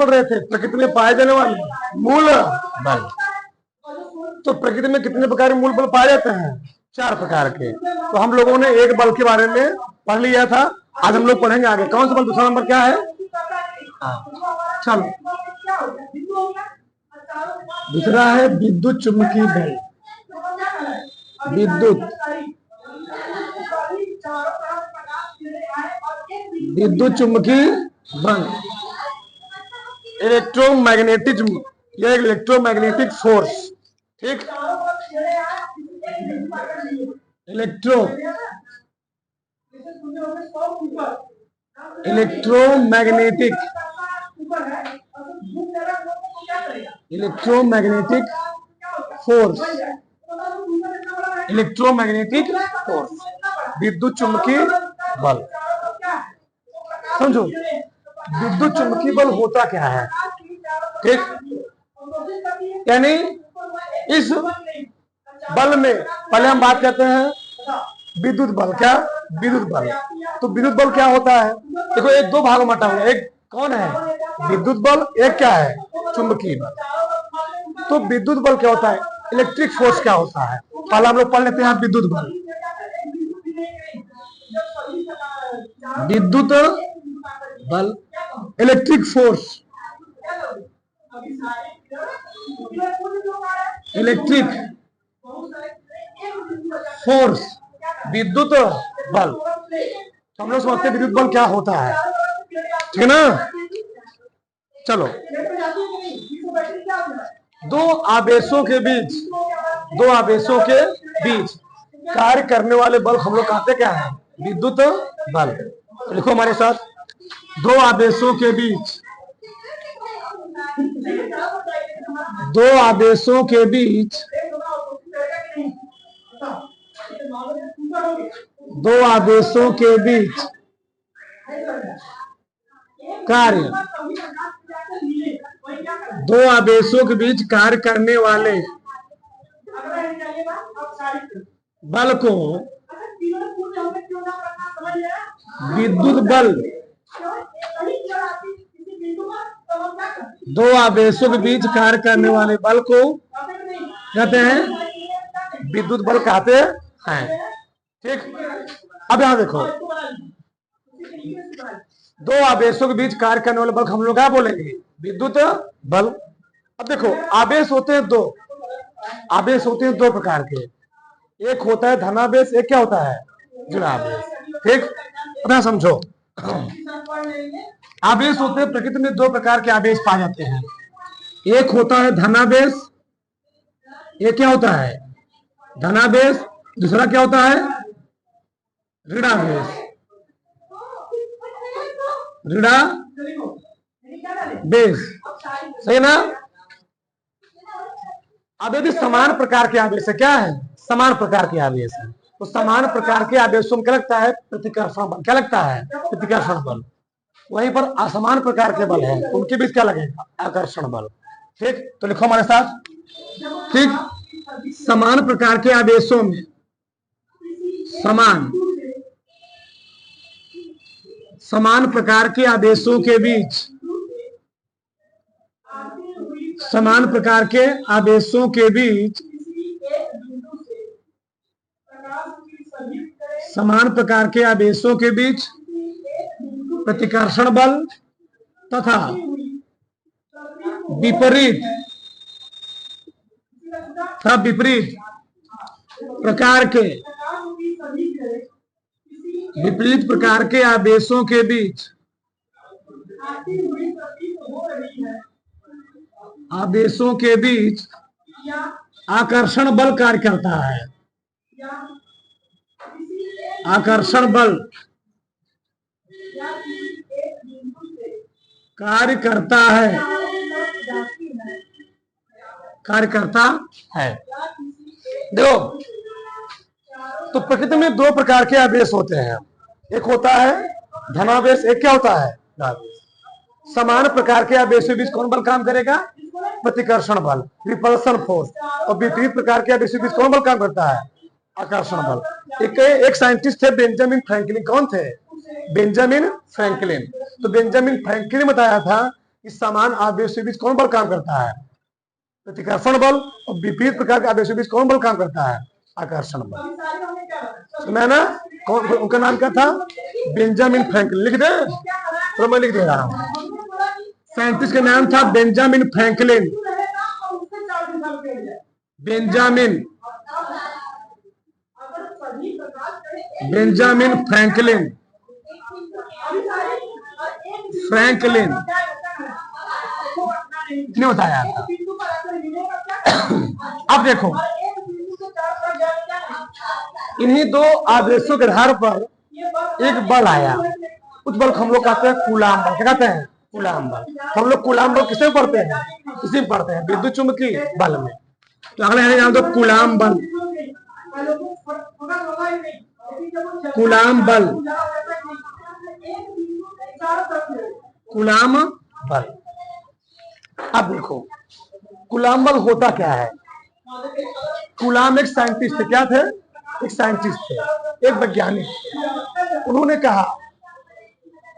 पढ़ रहे थे? प्रकृति में पाए जाने वाले मूल बल। तो प्रकृति में कितने प्रकार के मूल बल पाए जाते हैं? 4 प्रकार के। तो हम लोगों ने एक बल के बारे में पढ़ लिया था, आज हम लोग पढ़ेंगे आगे। कौन सा बल? दूसरा नंबर क्या है? चलो, दूसरा है विद्युत चुंबकीय बल। विद्युत चुंबकीय बल, इलेक्ट्रोमैग्नेटिक, यह इलेक्ट्रोमैग्नेटिक फोर्स, ठीक। इलेक्ट्रोमैग्नेटिक फोर्स, इलेक्ट्रोमैग्नेटिक फोर्स, विद्युत चुंबकीय बल। समझो, विद्युत चुंबकीय बल होता क्या है, ठीक। यानी इस बल में पहले हम बात करते हैं विद्युत बल। क्या? विद्युत बल। तो विद्युत बल क्या होता है? देखो, एक दो भागों में बटा हुआ, एक कौन है? विद्युत बल, एक क्या है? चुंबकीय बल। तो विद्युत बल क्या होता है? इलेक्ट्रिक फोर्स क्या होता है? पहले हम लोग पढ़ लेते हैं विद्युत बल। विद्युत बल, इलेक्ट्रिक फोर्स, इलेक्ट्रिक फोर्स, विद्युत बल। तो हम लोग समझते हैं विद्युत बल क्या होता है, ठीक है ना। चलो, दो आवेशों के बीच कार्य करने वाले बल हम लोग कहते क्या है? विद्युत बल। तो लिखो हमारे साथ, दो आवेशों के बीच कार्य करने वाले बल को विद्युत बल, दो आवेशों के बीच कार्य करने वाले बल को कहते हैं विद्युत बल कहते हैं, ठीक। अब यहां देखो, दो आवेशों के बीच कार्य करने वाले बल हम लोग क्या बोलेंगे? विद्युत बल। अब देखो, आवेश होते हैं दो, प्रकार के। एक होता है धनावेश, एक क्या होता है? ऋणावेश, ठीक। अब यहां समझो, आवेश होते हैं प्रकृति में 2 प्रकार के आवेश पाए जाते हैं। एक होता है धनावेश, एक क्या होता है? धनावेश। दूसरा क्या होता है? ऋणावेश। सही ना। अब यदि समान प्रकार के आवेश है, क्या है? समान प्रकार के आवेश है, तो समान प्रकार के आवेशों में क्या लगता है? प्रतिकर्षण बल। क्या लगता है? प्रतिकर्षण बल। वहीं पर असमान प्रकार के बल है, उनके बीच क्या लगेगा? आकर्षण बल, ठीक। तो लिखो हमारे साथ, ठीक। समान प्रकार के आवेशों में समान प्रकार के आवेशों के बीच प्रतिकर्षण बल तथा विपरीत प्रकार के आवेशों के बीच आकर्षण बल कार्य करता है। आकर्षण बल कार्य करता है। देखो, तो प्रकृति में 2 प्रकार के आवेश होते हैं। एक होता है धनावेश, एक क्या होता है? ऋणावेश। समान प्रकार के आवेश के बीच कौन बल काम करेगा? प्रतिकर्षण बल, रिपल्सन फोर्स। और विपरीत प्रकार के आवेश के बीच कौन बल काम करता है? आकर्षण बल। एक साइंटिस्ट थे बेंजामिन फ्रैंकलिन। कौन थे? Benjamin Franklin. तो बेंजामिन फ्रैंकलिन ने बताया था इस समान आवेश के बीच कौन बल काम करता है? प्रतिकर्षण बल। और विपरीत प्रकार के आवेश के बीच कौन बल काम करता है? आकर्षण बल। सुना ना? कौन, उनका नाम क्या था? Benjamin Franklin. लिख दे तो मैं लिख दे रहा हूं। साइंटिस्ट का नाम था Benjamin Franklin. Benjamin Franklin. Franklin ने बताया था। अब देखो, इन्हीं दो आवेशों के आधार पर एक बल आया। उस बल को हम लोग कहते हैं कूलाम बल। क्या कहते हैं? कूलाम बल। हम लोग कूलाम बल किसे पढ़ते हैं? इसी में पढ़ते हैं, विद्युत चुम्बकीय बल में। तो अगले जान दो कूलाम बल। कूलाम बल। कूलाम बल। अब देखो कूलाम बल होता क्या है? कूलाम एक साइंटिस्ट थे। क्या थे? एक साइंटिस्ट थे, एक वैज्ञानिक। उन्होंने कहा,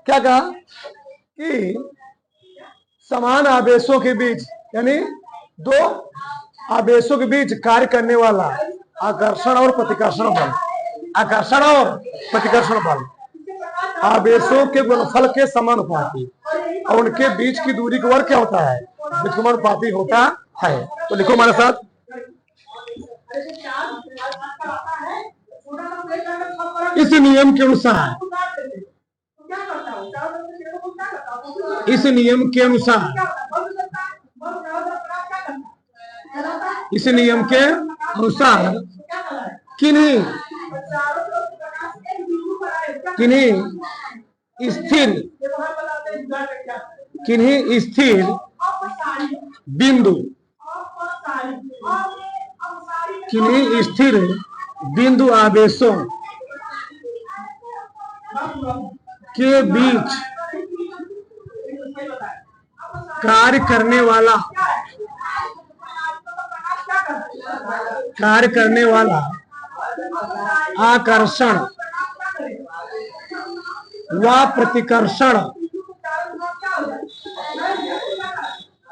क्या कहा कि समान आवेशों के बीच, यानी दो आवेशों के बीच कार्य करने वाला आकर्षण और प्रतिकर्षण बल। आकर्षण और प्रतिकर्षण बल आवेशों के गुणनफल के समानुपाती और उनके बीच की दूरी का वर्ग क्या होता है? समानुपाती होता है। तो लिखो हमारे साथ, इस नियम के अनुसार, इस नियम के अनुसार, इस नियम के अनुसार किन्हीं स्थिर बिंदु, किन्हीं स्थिर बिंदु आवेशों के बीच कार्य करने वाला आकर्षण व प्रतिकर्षण,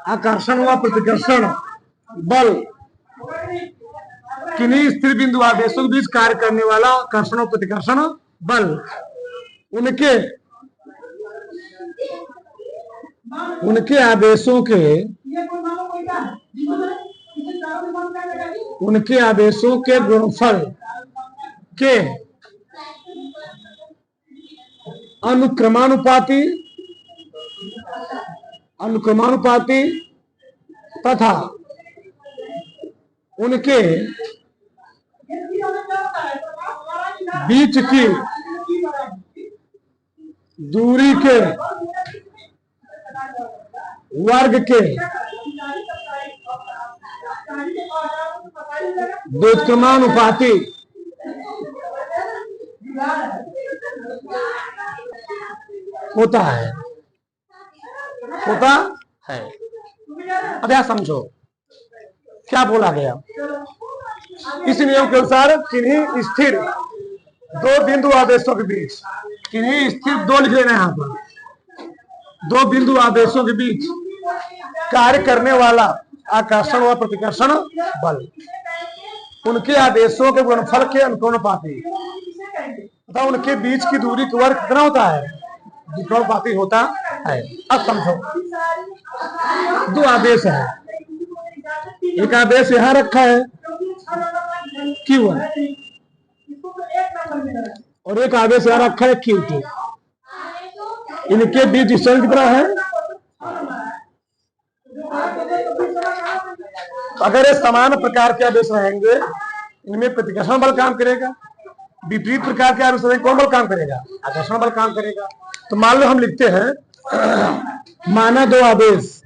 आकर्षण व प्रतिकर्षण बल, किन्हीं स्थिर बिंदु आवेशों के बीच कार्य करने वाला आकर्षण और प्रतिकर्षण बल उनके आवेशों के गुणनफल के अनुक्रमानुपाती तथा उनके बीच की दूरी के वर्ग के व्युत्क्रमानुपाती होता है। अब यह समझो क्या बोला गया। इस नियम के अनुसार किन्हीं स्थिर दो बिंदु आवेशों के बीच, किन्हीं स्थिर, दो लिख लेना यहाँ पर, दो बिंदु आवेशों के बीच कार्य करने वाला आकर्षण व प्रतिकर्षण बल उनके आवेशों के गुणनफल के अनुक्रमानुपाती तथा उनके बीच की दूरी का वर्ग कितना होता है? अनुक्रमानुपाती होता है। अब समझो, दो आवेश है, एक आवेश यहाँ रखा है Q1 और एक आवेश यहाँ रखा है Q2। इनके बीच डिस्टेंस कितना है? अगर ये समान प्रकार के आवेश रहेंगे, इनमें प्रतिकर्षण बल काम करेगा, विपरीत प्रकार के आवेश रहेंगे, कौन बल काम करेगा? आकर्षण बल काम करेगा। तो मान लो हम लिखते हैं, माना दो आवेश,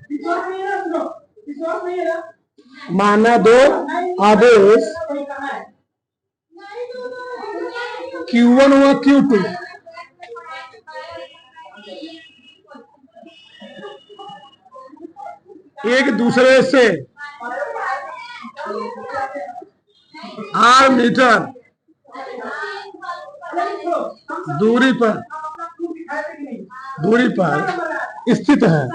माना दो आवेश Q1 व Q2 एक दूसरे से r मीटर दूरी पर स्थित है।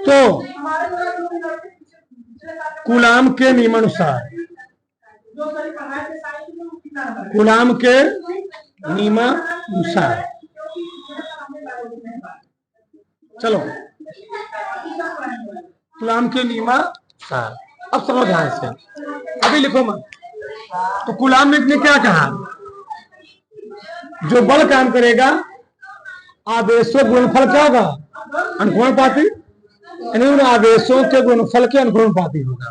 तो कूलाम के नियमानुसार, कूलाम के नियमानुसार, चलो कूलाम के नियमानुसार, अब सुनो ध्यान से, अभी लिखो मत। तो कूलाम ने क्या कहा, जो बल काम करेगा आवेशों गुणनफल क्या होगा, अनुपाती, यानी उन आवेशों के गुणनफल के अनुपाती होगा।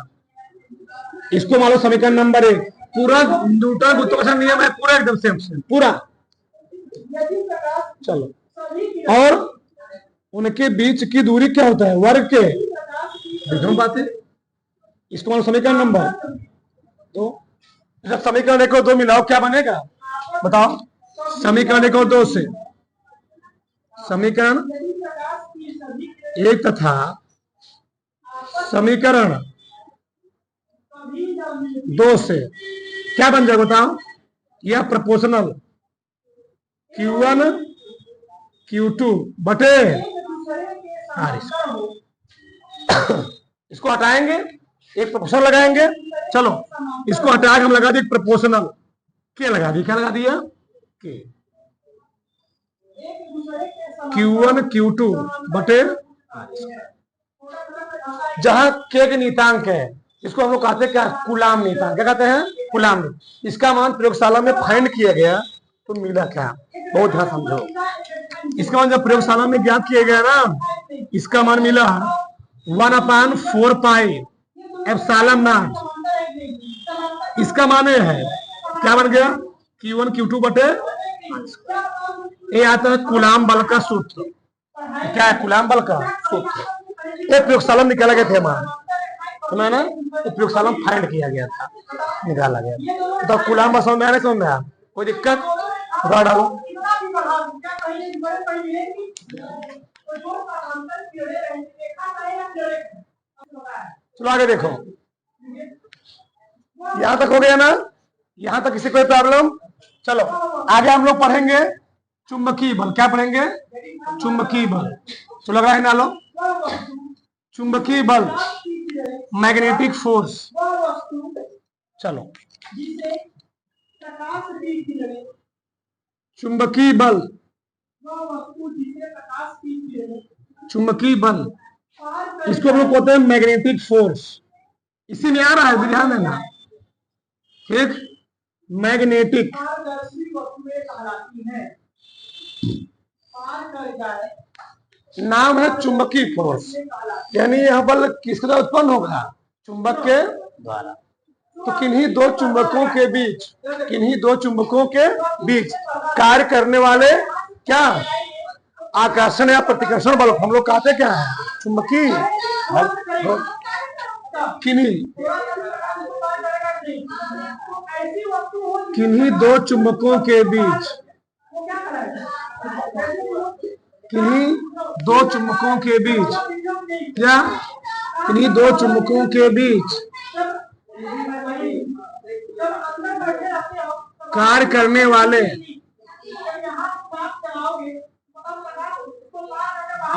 इसको मान लो समीकरण नंबर 1, पूरा न्यूटन गुरुत्वाकर्षण नियम है, पूरा एकदम सेम पूरा। चलो, और उनके बीच की दूरी क्या होता है, वर्ग के विभवानुपाती। इसको मान लो समीकरण नंबर 2। जब समीकरण 1 और 2 मिलाओ क्या बनेगा बताओ, समीकरण 1 और 2 से समीकरण 1 तथा समीकरण 2 से क्या बन जाएगा बताओ, यह प्रोपोर्शनल Q1 Q2 बटे R। इसको हटाएंगे, एक प्रोपोर्शनल लगाएंगे। चलो इसको हटा के हम लगा दिए प्रोपोर्शनल के, लगा दिए, क्या लगा दिया के, Q1 Q2 बटे जहां के नियतांक है, इसको हम लोग कहते हैं क्या, कूलाम नियतांक। क्या कहते हैं, कूलाम। इसका मान प्रयोगशाला में फाइंड किया गया तो मिला क्या, बहुत ध्यान समझो। इसका मान जब प्रयोगशाला में ज्ञात किया गया ना, इसका मान मिला 1/4 पाई एप्सिलॉन नॉट। इसका मान है क्या बन गया, Q1 Q2 बटे, ये आता है कूलाम बल का सूत्र। क्या है कूलाम बल का सूत्र, ये प्रयोगशाला में निकाला गया थे मान, तो मैंने प्रयोगशाला में फाइंड किया गया था, निकाला गया। तो कूलाम बल समझ में आने, समझ में आया, कोई दिक्कत उठा डालो। चलो आगे देखो, यहां तक हो गया ना, यहां तक किसी कोई प्रॉब्लम। चलो आगे हम लोग पढ़ेंगे चुंबकीय बल। क्या पढ़ेंगे, चुंबकीय बल। तो लग रहा है ना लो, चुंबकीय बल, मैग्नेटिक फोर्स। चलो चुंबकीय बल, चुंबकीय बल, इसको हम लोग कहते हैं मैग्नेटिक फोर्स। इसी में आ रहा है, ध्यान देना, ठीक। मैग्नेटिक नाम है चुंबकीय फोर्स, यानी यह बल किसके द्वारा उत्पन्न होगा, चुंबक के द्वारा। तो किन्हीं दो चुंबकों के बीच, किन्हीं दो चुंबकों के बीच कार्य करने वाले क्या, आकर्षण या प्रतिकर्षण बल हम लोग कहते क्या है, चुंबकीय बल। किन्हीं दो चुंबकों के बीच, किन्हीं दो चुंबकों के बीच, क्या, किन्हीं दो चुंबकों के बीच कार्य करने वाले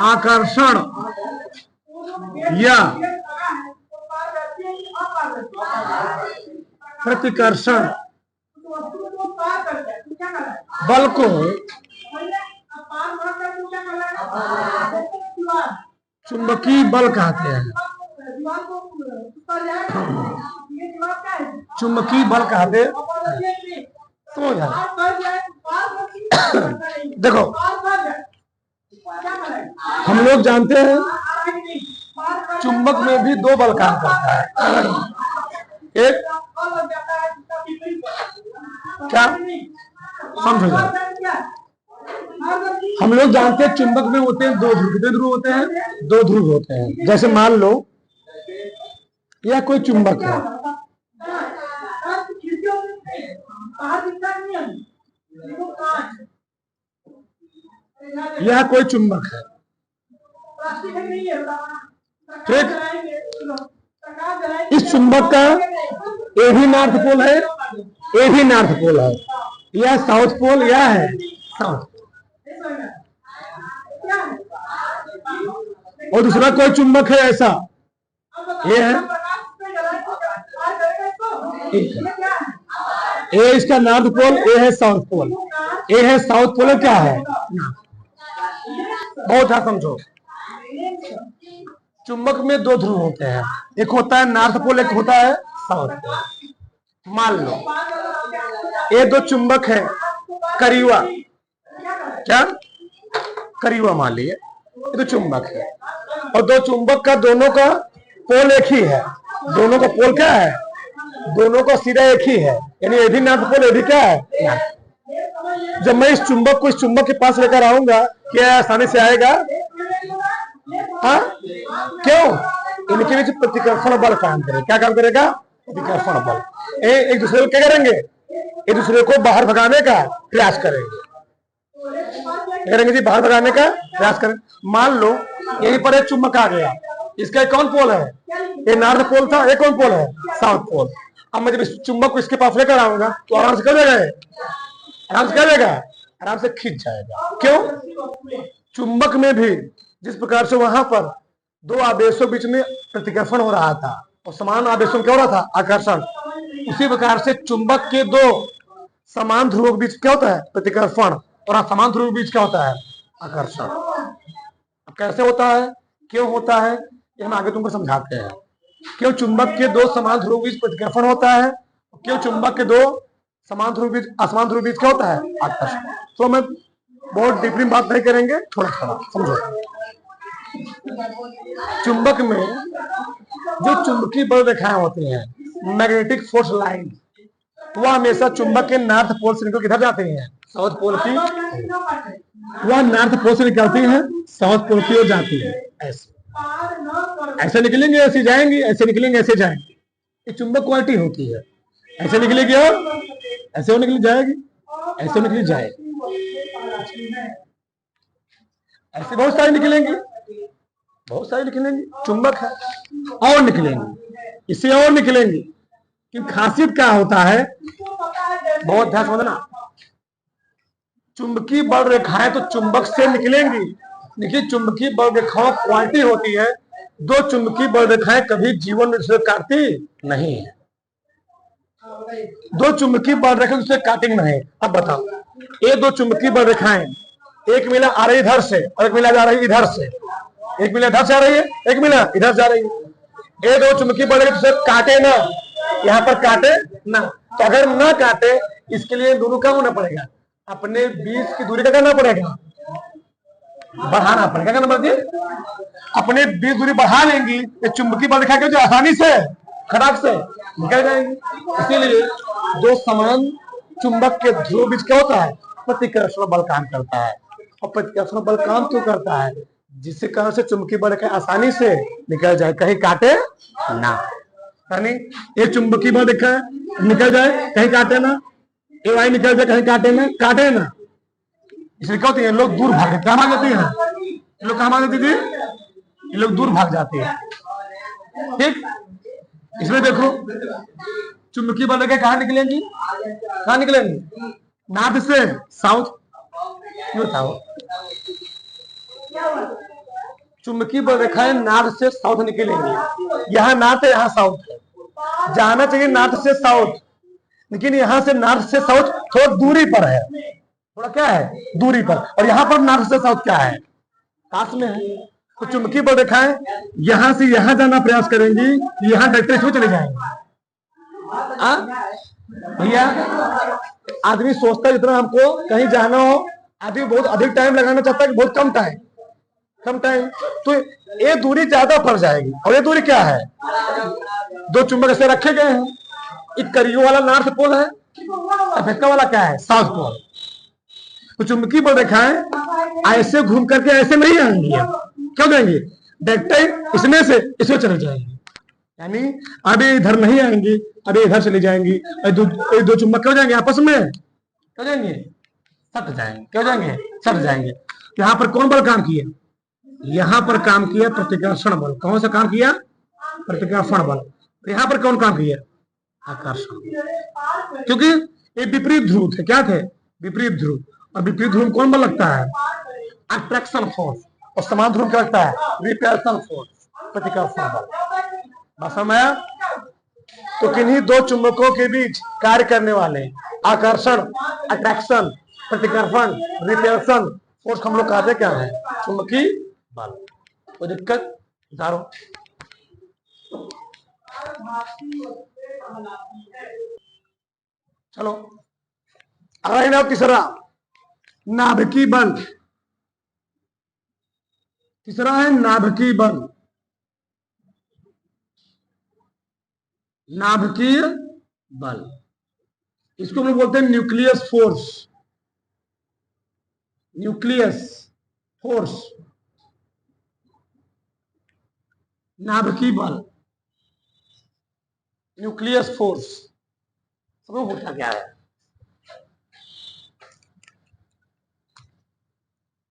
आकर्षण या प्रतिकर्षण बल को चुंबकीय बल कहते हैं, चुंबकीय बल कहते। समझ देखो, हम लोग जानते हैं चुंबक में भी दो बल काम करता है। एक क्या, समझो, हम लोग जानते हैं चुंबक में होते हैं दो ध्रुव। कितने ध्रुव होते हैं, दो ध्रुव होते हैं। जैसे मान लो यह कोई चुंबक है, यह कोई चुंबक है, ठीक। इस चुंबक का ए भी नॉर्थ पोल है, ए भी नॉर्थ पोल है, यह साउथ पोल, यह है साउथ। और दूसरा कोई चुंबक है ऐसा, ये है ए इसका नॉर्थ पोल, ए है साउथ पोल, ए है साउथ पोल, क्या है बहुत है, समझो। चुंबक में दो ध्रुव होते हैं, एक होता है नॉर्थ पोल, एक होता है साउथ पोल। मान लो ये दो चुंबक है, करीवा, क्या करीवा मान लिए, ये तो चुंबक है, और दो चुंबक का दोनों का पोल एक ही है, दोनों का पोल क्या है, दोनों का सिरा एक ही है, यानी ये भी नॉर्थ पोल, ये भी क्या है। जब मैं इस चुंबक को इस चुंबक के पास लेकर आऊंगा, क्या आसानी से आएगा? हाँ, क्यों? इनके बीच प्रतिकर्षण बल काम करेगा। क्या काम करेगा? प्रतिकर्षण बल। एक दूसरे को क्या करेंगे? एक दूसरे को बाहर भगाने का प्रयास करेंगे, करेंगे जी, बाहर भगाने का प्रयास करेंगे। मान लो यहीं पर एक चुंबक आ गया, इसका कौन पोल है? ये नॉर्थ पोल था, ये कौन पोल है? South pole. अब मैं जब इस चुंबक को इसके पास लेकर आऊंगा तो आराम से कर देगा, आराम से कर देगा, आराम से खींच जाएगा। क्यों? चुंबक में भी जिस प्रकार से वहां पर दो आवेशों बीच में प्रतिकर्षण हो रहा था और समान आवेशों क्या हो रहा था? आकर्षण। उसी प्रकार से चुंबक के दो समान ध्रुवों के बीच क्या होता है? प्रतिकर्षण। और असमान ध्रुवों के बीच क्या होता है? आकर्षण। कैसे होता है, क्यों होता है, ये हम आगे तुमको समझाते हैं। क्यों चुंबक के दो समान ध्रुव बीच प्रतिकर्षण होता है, क्यों चुंबक के दो समान ध्रुव बीच असमान ध्रुव बीच क्या होता है? आकर्षण। तो मैं बहुत डीपली बात नहीं करेंगे, थोड़ा थोड़ा समझो। चुंबक में जो चुंबकीय बल रेखाएं होती हैं, मैग्नेटिक फोर्स लाइन, वह हमेशा चुंबक के नॉर्थ पोल से निकल किधर जाती हैं? साउथ पोल की। वह नॉर्थ पोल से निकलती है, साउथ पोल की ओर जाती है। ऐसे निकलेंगे ऐसे जाएंगे, ऐसे निकलेंगे ऐसे जाएंगे। ये चुंबक क्वालिटी होती है। ऐसे निकलेगी और ऐसे निकली जाएगी, ऐसे निकली जाएगी, ऐसे बहुत सारी निकलेंगी, बहुत सारी निकलेंगी। चुंबक है, और निकलेंगी, इससे और निकलेंगी। कि खासियत क्या होता है, बहुत ध्यान समझना। चुंबकीय बल रेखाएं तो चुंबक से निकलेंगी, लेकिन चुंबकीय बल रेखाओं क्वालिटी होती है, दो चुंबकीय बल रेखाएं कभी जीवन में दूसरे काटती नहीं है। दो चुंबकीय बल रेखा दूसरे काटेंगे नहीं। अब बताओ, ये दो चुंबकीय बल रेखाएं, एक मिला आ रही इधर से और एक मिला जा रही इधर से, एक मिला इधर से आ रही है, एक मिला इधर जा रही है। ये दो चुंबकीय बल रेखा दूसरे काटे ना, यहाँ पर काटे ना। तो अगर ना काटे, इसके लिए दोनों क्या होना पड़ेगा? अपने बीच की दूरी का करना पड़ेगा, बढ़ाना पड़ेगा। क्या पड़ेगा? अपने बीच दूरी बढ़ा लेंगी, ये चुंबकीय बल रेखा जो आसानी से खराब से निकल जाएंगे। इसीलिए दो समान चुंबक के ध्रुव बीच क्या होता है? प्रतिकर्षण बल काम करता है। और प्रतिकर्षण बल काम क्यों करता है? जिससे कारण से चुंबकीय बल रेखा आसानी से निकल जाए, कहीं काटे ना। यानी ये चुंबकीय बल रेखा निकल जाए, कहीं काटे ना, ये वाई निकल जाए, कहीं काटे ना, काटे ना। इसलिए क्या होती है? लोग दूर भाग जाते, कहां भाग जाती है? लोग कहां भाग जाती थी? ये लोग दूर भाग जाते हैं। ठीक, इसमें देखो चुंबकीय बल रेखा कहां निकलेंगी? कहां निकलेंगी? नॉर्थ से साउथ। क्यों था वो? चुंबकीय बल रेखाएं नॉर्थ से साउथ निकलेंगी। यहाँ नॉर्थ है, यहाँ साउथ है। जाना चाहिए नॉर्थ से साउथ, लेकिन यहाँ से नॉर्थ से साउथ थोड़ा दूरी पर है, थोड़ा क्या है? दूरी पर। और यहाँ पर नॉर्थ से साउथ क्या है? पास में है। तो चुंबकीय बल रेखाएं यहां से यहां जाना प्रयास करेंगी, यहां डायरेक्ट में चले जाएंगे। भैया, आदमी सोचता है जितना हमको कहीं जाना हो, आदमी बहुत अधिक टाइम लगाना चाहता है कि बहुत कम टाइम, कम टाइम। तो ये दूरी ज्यादा पड़ जाएगी। और ये दूरी क्या है? दो चुंबक ऐसे रखे गए हैं, एक करीब वाला नॉर्थ पोल है, अफेक्का वाला क्या है? South pole. तो चुंबकीय बल रेखाएं ऐसे घूम करके ऐसे नहीं आएंगी, क्यों जाएंगी? डायरेक्ट इसमें से इसमें चले जाएंगी। यानी अभी इधर नहीं आएंगी, अभी इधर चली जाएंगी। दो चुंबक क्यों जाएंगे आपस में? क्यों जाएंगे? सट जाएंगे। क्यों जाएंगे? सट जाएंगे। यहाँ पर कौन बल काम किया? यहाँ पर काम किया प्रतिकर्षण बल। कौन सा काम किया? प्रतिकर्षण बल। यहाँ पर कौन काम किया? आकर्षण। क्योंकि ये विपरीत ध्रुव थे। क्या थे? विपरीत ध्रुव। और विपरीत ध्रुव कौन बल लगता है? Attraction force. और समान ध्रुव क्या रखता है? रिपल्सन फोर्स, प्रतिकर्षण बल। बात समझ में आया? तो किन्हीं दो चुंबकों के बीच कार्य करने वाले आकर्षण, अट्रैक्शन, प्रतिकर्षण, रिपल्सन फोर्स हम लोग कहते क्या है? चुंबकीय बल। कोई दिक्कत? उतारो। चलो अगला ना तीसरा, नाभिकीय बल। तीसरा है नाभिकीय बल। नाभिकीय बल, इसको हम लोग बोलते हैं न्यूक्लियस फोर्स। न्यूक्लियस फोर्स, नाभिकीय बल, न्यूक्लियस फोर्स। समझो होता क्या है?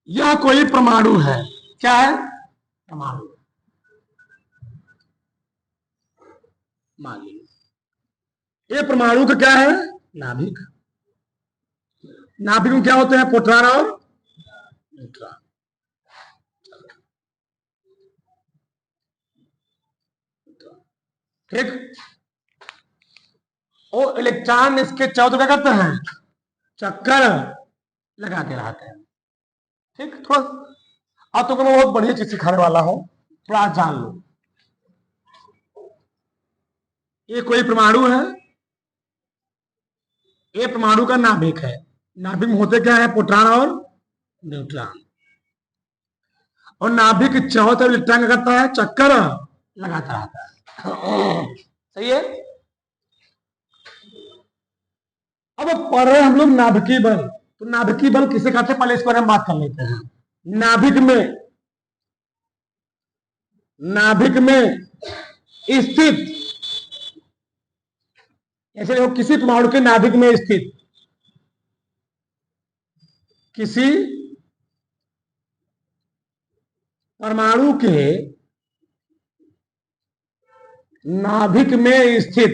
यह कोई परमाणु है। क्या है? परमाणु। मान लीजिए ये परमाणु का क्या है? नाभिक। नाभिक में क्या होते हैं? प्रोटॉन और न्यूट्रॉन। ठीक। और इलेक्ट्रॉन इसके चारों तरफ क्या करते हैं? चक्कर लगाते रहते हैं। ठीक। थोड़ा अब तो मैं बहुत बढ़िया चीज सिखाने वाला हूं, थोड़ा जान लो। ये कोई परमाणु है, ये परमाणु का नाभिक है। नाभिक में होते क्या है? प्रोटॉन और न्यूट्रॉन। और नाभिक के चारों तरफ इलेक्ट्रॉन करता है? चक्कर लगाता रहता है। सही है। अब पढ़ रहे हम लोग नाभिकीय बल। तो नाभिकीय बल किसे कहते हैं? पहले इस पर हम बात कर लेते हैं। नाभिक में स्थित, ऐसे देखो, किसी परमाणु के नाभिक में स्थित, किसी परमाणु के नाभिक में स्थित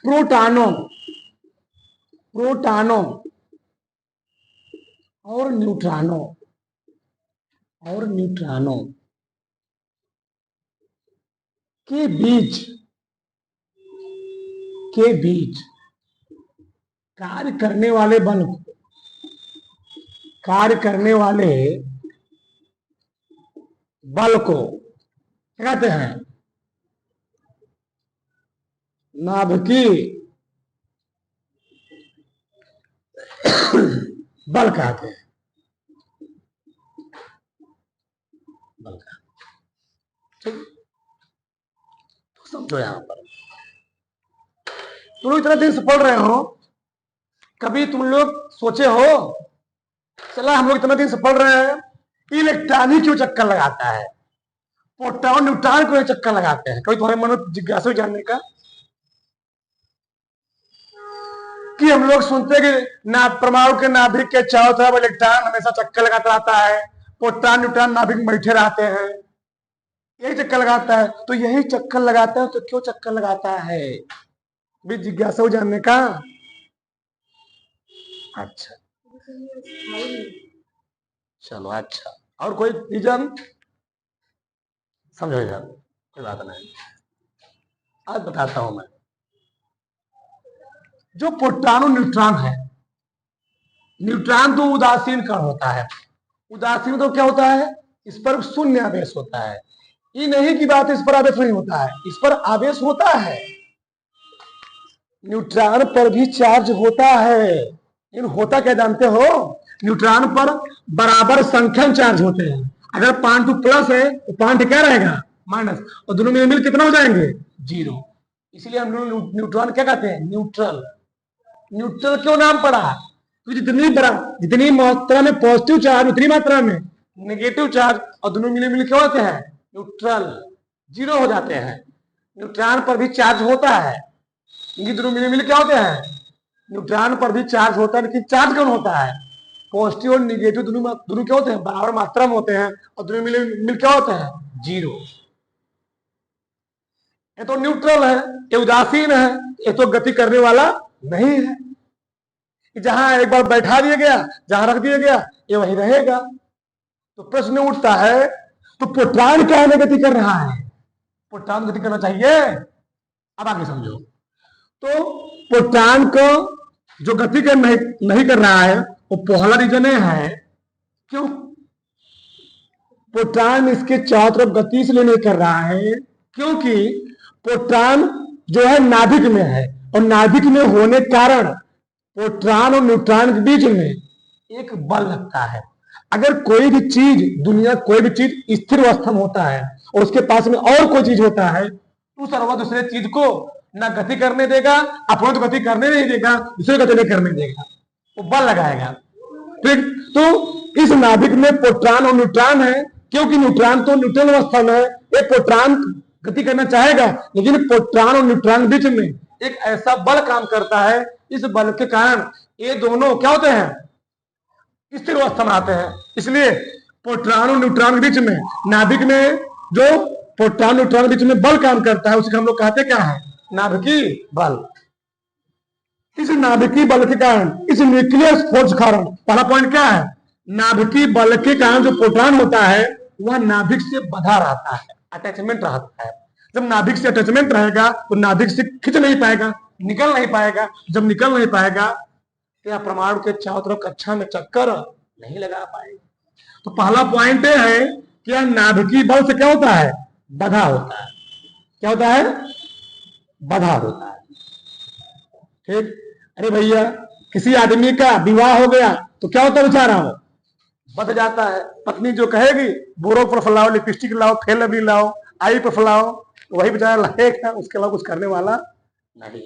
प्रोटॉनों और न्यूट्रॉनों के बीच कार्य करने वाले बल को, क्या कहते हैं? नाभिकीय बल कहते हैं। ठीक। तो समझो यहां पर तुम लोग इतना दिन से पढ़ रहे हो, कभी तुम लोग सोचे हो चला हम लोग इतना दिन से पढ़ रहे हैं, इलेक्ट्रॉन ही क्यों चक्कर लगाता है, प्रोटॉन न्यूट्रॉन क्यों चक्कर लगाते हैं? कभी तुम्हारे मन में जिज्ञासा जानने का कि हम लोग सुनते हैं कि ना परमाणु के नाभिक के चारों तरफ इलेक्ट्रॉन हमेशा चक्कर लगाता रहता है, प्रोटॉन न्यूट्रॉन नाभिक में बैठे रहते हैं, यही चक्कर लगाता है। तो यही चक्कर लगाता है तो क्यों चक्कर लगाता है? भी जिज्ञासा जानने का। अच्छा चलो, अच्छा और कोई रीजन? समझो यार, कोई बात नहीं, आज बताता हूं मैं। जो प्रोटॉन और न्यूट्रॉन है, न्यूट्रॉन तो उदासीन कण होता है। उदासीन तो क्या होता है? इस पर शून्य आवेश होता है। ये नहीं की बात इस पर आवेश नहीं होता है, इस पर आवेश होता है। न्यूट्रॉन पर भी चार्ज होता है, लेकिन होता क्या जानते हो? न्यूट्रॉन पर बराबर संख्या चार्ज होते हैं। अगर पॉइंट टू प्लस है तो पॉइंट क्या रहेगा? माइनस। और दोनों में मिल कितना हो जाएंगे? 0। इसलिए हम लोग न्यूट्रॉन क्या कहते हैं? न्यूट्रल। न्यूट्रल क्यों नाम पड़ा? तो जितनी मात्रा में पॉजिटिव चार्ज उतनी मात्रा में नेगेटिव चार्ज, और दोनों मिले क्या होते हैं? न्यूट्रल, 0 हो जाते हैं। न्यूट्रॉन पर भी चार्ज होता है, इनकी दोनों मिले क्या होते हैं? न्यूट्रॉन पर भी चार्ज होता है, लेकिन चार्ज कौन होता है? पॉजिटिव और निगेटिव दोनों क्या होते हैं? बराबर मात्रा में होते हैं, और दोनों मिल क्या होते हैं? 0। ये तो न्यूट्रल है, ये उदासीन है, ये तो गति करने वाला नहीं है। कि जहां एक बार बैठा दिया गया, जहां रख दिया गया, ये वही रहेगा। तो प्रश्न उठता है, तो प्रोटॉन क्या है गति कर रहा है? प्रोटॉन गति करना चाहिए। अब आगे समझो। तो प्रोटॉन को जो गति कर नहीं कर रहा है वो पहला रीजन है। क्यों? प्रोटॉन इसके चारों तरफ गति इसलिए नहीं कर रहा है क्योंकि प्रोटॉन जो है नाभिक में है, और नाभिक में होने के कारण प्रोटॉन और न्यूट्रॉन के बीच में एक बल लगता है। अगर कोई भी चीज दुनिया कोई भी चीज स्थिर अवस्था में होता है और उसके पास में और कोई चीज होता है तो सर्व दूसरे चीज को ना गति करने देगा, अपना तो गति करने नहीं देगा, दूसरे गति नहीं करने देगा, वो बल लगाएगा। ठीक, तो इस नाभिक में प्रोटॉन और न्यूट्रॉन है, क्योंकि न्यूट्रॉन तो न्यूट्रल अवस्था में है, एक प्रोटॉन गति करना चाहेगा, लेकिन प्रोटॉन और न्यूट्रॉन बीच में एक ऐसा बल काम करता है, इस बल के कारण ये दोनों क्या होते हैं? स्थिर अवस्था में आते हैं। इसलिए प्रोटॉन और न्यूट्रॉन के बीच में नाभिक में जो प्रोटॉन न्यूट्रॉन के बीच में बल काम करता है उसे हम लोग कहते क्या है? नाभिकीय बल। इस नाभिकीय बल के कारण, इस न्यूक्लियर फोर्स कारण, पहला पॉइंट क्या है? नाभिकीय बल के कारण जो प्रोटॉन होता है वह नाभिक से बंधा रहता है, अटैचमेंट रहता है। जब नाभिक से अटैचमेंट रहेगा तो नाभिक से खिंच नहीं पाएगा, निकल नहीं पाएगा। जब निकल नहीं पाएगा तो परमाणु के चारों तरफ कक्षा में चक्कर नहीं लगा पाएगा। तो पहला पॉइंट यह है कि नाभिकीय बल से क्या होता है? बंधा होता है। क्या होता है? बंधा होता है। ठीक। अरे भैया, किसी आदमी का विवाह हो गया तो क्या होता है बेचारा? हो बच जाता है। पत्नी जो कहेगी बोरो पर फैलाओ, लिपस्टिक लाओ, फेल भी लाओ, आई पर फैलाओ, वही बेचारा लाएगा, उसके अलावा कुछ करने वाला नहीं।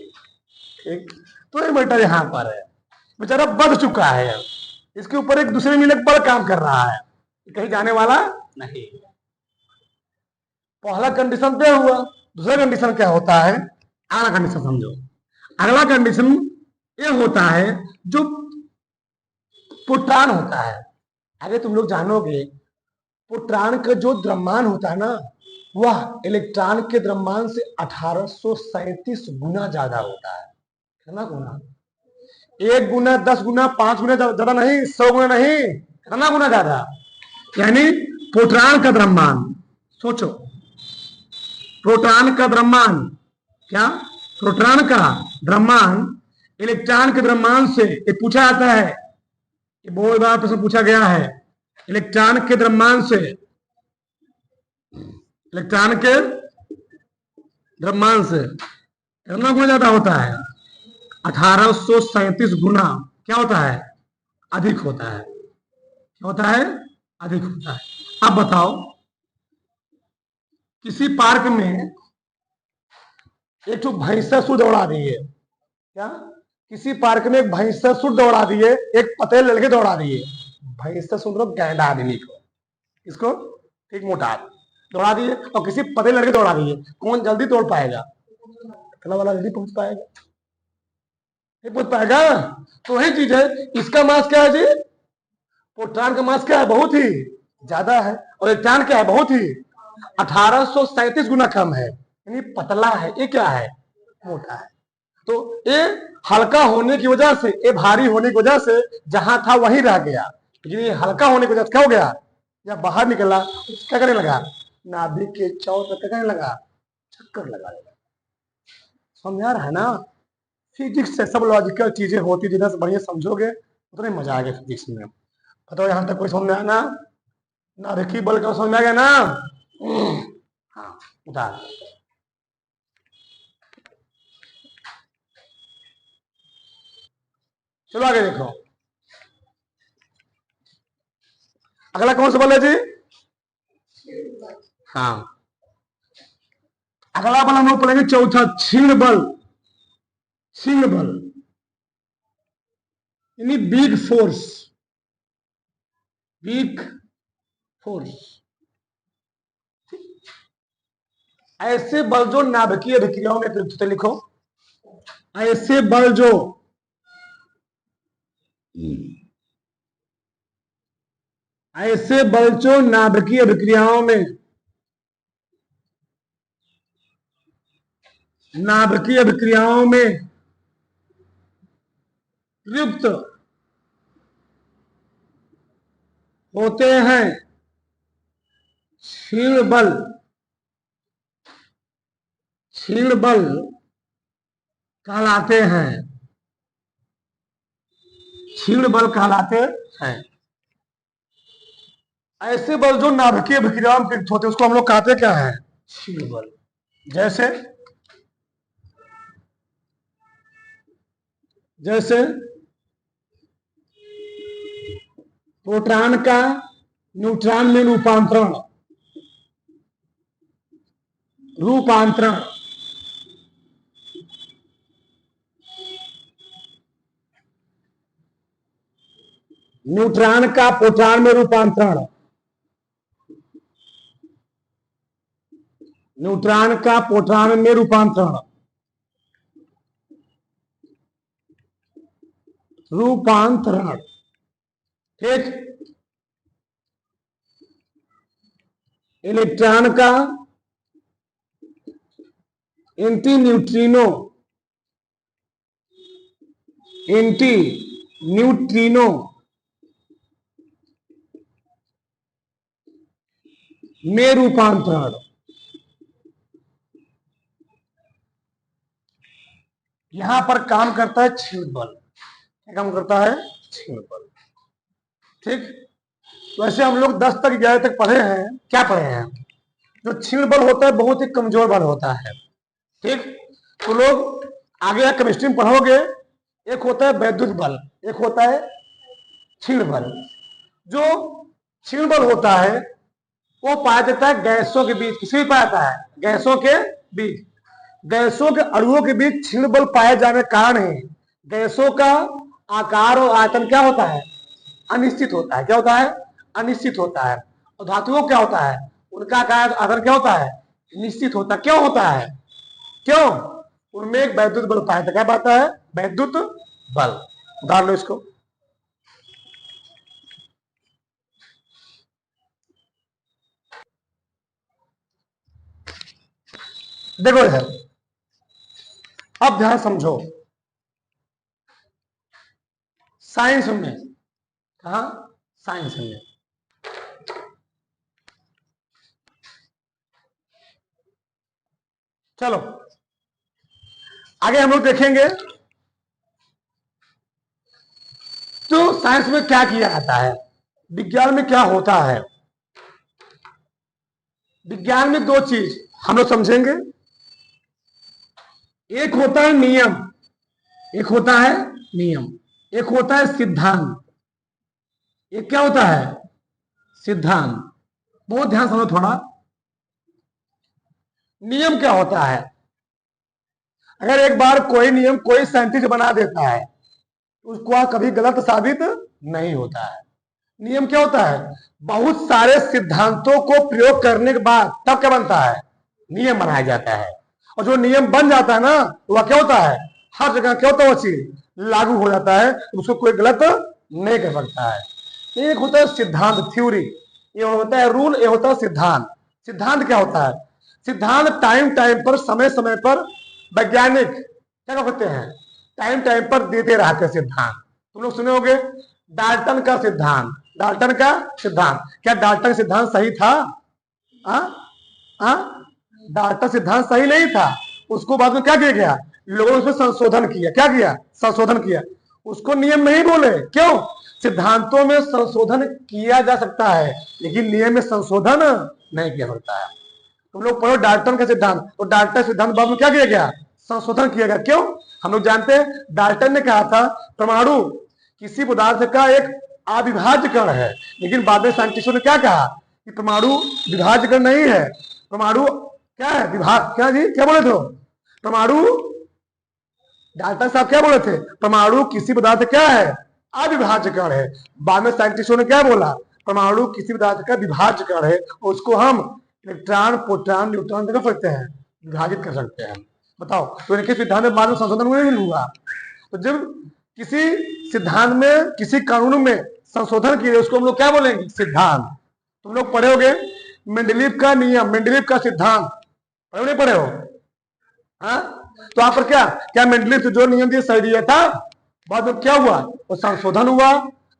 ठीक। तो ये मैटर यहां पर है, बेचारा बच चुका है, इसके ऊपर एक दूसरे मिले बल काम कर रहा है, कहीं जाने वाला नहीं। पहला कंडीशन पे हुआ। दूसरा कंडीशन क्या होता है? अगला कंडीशन समझो। अगला कंडीशन ये होता है जो प्रोटॉन होता है। अरे तुम लोग जानोगे प्रोटॉन का जो द्रव्यमान होता है ना, वह इलेक्ट्रॉन के द्रव्यमान से 1837 गुना ज्यादा होता है। कितना गुना? 1 गुना, 10 गुना, 5 गुना ज्यादा नहीं, 100 गुना नहीं, कितना गुना ज्यादा? यानी प्रोटॉन का द्रव्यमान, सोचो, प्रोटॉन का द्रव्यमान, क्या? प्रोटॉन का द्रव्यमान इलेक्ट्रॉन के द्रव्यमान से, ये पूछा जाता है, ये बहुत बार प्रश्न पूछा गया है, इलेक्ट्रॉन के द्रव्यमान से, इलेक्ट्रॉन के द्रव्यमान से कितना गुना ज्यादा होता है? 1837 गुना क्या होता है? अधिक होता है। क्या होता है? अधिक होता है। अब बताओ, किसी पार्क में एक तो भैंसा दौड़ा दी है, क्या? किसी पार्क में एक भैंसा दौड़ा दिए, एक पतले लड़के दौड़ा दिए। भैंसा मतलब गैंडा आदमी को, इसको ठीक मोटा दौड़ा दिए, और किसी पतले लड़के दौड़ा दिए। कौन जल्दी दौड़ पाएगा? पतला वाला जल्दी पहुंच पाएगा, नहीं पहुंच पाएगा। तो वही चीज है, इसका मास क्या है जी? प्रोटॉन का मास क्या है? बहुत ही ज्यादा है, और इलेक्ट्रॉन क्या है? बहुत ही 1837 गुना कम है, यानी पतला है। ये क्या है? मोटा है। तो ये हल्का होने की वजह से, ये भारी होने की वजह से जहां था वहीं रह गया, लेकिन ये हल्का होने की वजह से क्या हो गया? जब बाहर निकला क्या करने लगा? नाभिक के चारों तरफ क्या करने लगा? चक्कर लगा लगा। समझ आ रहा है ना? फिजिक्स से सब लॉजिकल चीजें होती, जितना से बढ़िया समझोगे उतना ही मजा आ गया फिजिक्स में। बताओ यहां तक कोई समझ में आया ना? नाभिकीय बल का समझ में आ गया ना? हाँ, उदाहरण। चलो आगे देखो, अगला कौन सा बल है जी? हाँ, अगला बल हम लोग पढ़ेंगे चौथा, क्षीण बल। क्षीण बल यानी वीक फोर्स। वीक फोर्स, ऐसे बल जो नाभिकीय अभिक्रियाओं में प्रयुक्त होते। लिखो, ऐसे बल जो ऐसे बल जो नाभिकीय अभिक्रियाओं में, नाभिकीय अभिक्रियाओं में युक्त होते हैं, क्षीण बल कहलाते हैं, क्षीण बल कहलाते हैं। ऐसे बल जो नाभिकीय अभिक्रिया में प्रयुक्त होते हैं उसको हम लोग कहते क्या है? क्षीण बल। जैसे प्रोटॉन का न्यूट्रॉन में रूपांतरण न्यूट्रॉन का प्रोटॉन में रूपांतरण, न्यूट्रॉन का प्रोटॉन में रूपांतरण, ठीक। इलेक्ट्रॉन का एंटी न्यूट्रिनो में रूपांतरण। यहां पर काम करता है क्षीण बल। क्या काम करता है? क्षीण बल। ठीक। तो ऐसे हम लोग 10 तक 11 तक पढ़े हैं। क्या पढ़े हैं? जो क्षीण बल होता है बहुत ही कमजोर बल होता है। ठीक। तो लोग आगे केमिस्ट्री में पढ़ोगे, एक होता है वैद्युत बल, एक होता है क्षीण बल। जो क्षीण बल होता है वो पाया जाता है गैसों के बीच। किसी भी पाया जाता है? गैसों के बीच। गैसों के अणुओं के बीच क्षीण बल पाए जाने के कारण ही गैसों का आकार और आयतन क्या होता है? अनिश्चित होता है। क्या होता है? अनिश्चित होता है। और धातुओं क्या होता है? उनका आकार आयतन क्या होता है? निश्चित होता है। क्यों होता है? क्यों? उनमें एक वैद्युत बल पाया जाता है। क्या पाता है? वैद्युत बल। उधार लो इसको। देखो इधर, अब ध्यान समझो। साइंस में, कहा? साइंस में चलो आगे हम लोग देखेंगे। तो साइंस में क्या किया जाता है, विज्ञान में क्या होता है। विज्ञान में 2 चीज हम लोग समझेंगे। एक होता है नियम, एक होता है नियम, एक होता है सिद्धांत। एक क्या होता है? सिद्धांत। बहुत ध्यान समझो थोड़ा। नियम क्या होता है? अगर एक बार कोई नियम कोई साइंटिस्ट बना देता है उसको कभी गलत साबित नहीं होता है। नियम क्या होता है? बहुत सारे सिद्धांतों को प्रयोग करने के बाद तब क्या बनता है? नियम बनाया जाता है। और जो नियम बन जाता है ना वह क्या होता है? हर जगह क्या होता है? वो चीज लागू हो जाता है, उसको कोई गलत नहीं कर सकता है। एक होता है सिद्धांत, थ्योरी। ये होता है रूल, ये होता है सिद्धांत। सिद्धांत क्या होता है? सिद्धांत टाइम टाइम पर, समय समय पर वैज्ञानिक क्या करते हैं? टाइम टाइम पर देते रहते हैं सिद्धांत। तुम लोग सुने होंगे डाल्टन का सिद्धांत। डाल्टन का सिद्धांत, क्या डाल्टन सिद्धांत सही था? डाल्टन सिद्धांत सही नहीं था। उसको बाद में क्या किया गया? लोगों ने उसमें संशोधन किया। क्या किया? संशोधन किया। उसको नियम नहीं बोले। क्यों? सिद्धांतों में संशोधन किया जा सकता है लेकिन नियम में संशोधन नहीं किया सकता है। तुम लोग पढ़ो डाल्टन का सिद्धांत, तो डाल्टन सिद्धांत बाद में क्या किया गया? संशोधन किया गया। क्यों? हम लोग जानते हैं डाल्टन ने कहा था परमाणु किसी पदार्थ का एक अविभाज्य कण है, लेकिन बाद में साइंटिस्टों ने क्या कहा कि परमाणु विभाज्य कण नहीं है। परमाणु क्या है? विभाग। क्या जी, क्या बोले थे? परमाणु, डाल्टन साहब क्या बोले थे? परमाणु किसी पदार्थ क्या है? अविभाज्य कण है। बाद में साइंटिस्टों ने क्या बोला? परमाणु किसी पदार्थ का विभाज्य कण है, उसको हम इलेक्ट्रॉन, प्रोटॉन, न्यूट्रॉन कर सकते हैं, विभाजित कर सकते हैं। बताओ, तो इनके सिद्धांत में मानव संशोधन नहीं हुआ। तो जब किसी सिद्धांत में, किसी कानून में संशोधन किए उसको हम लोग क्या बोलेंगे? सिद्धांत। तुम लोग पढ़े होगे मेंडलीव का नियम, मेंडलीव का सिद्धांत, पढ़े नहीं पढ़े हो? हाँ? तो यहाँ पर क्या क्या मेंडलीव जो नियम दिए सही दिया था? बाद में क्या हुआ, वो संशोधन हुआ,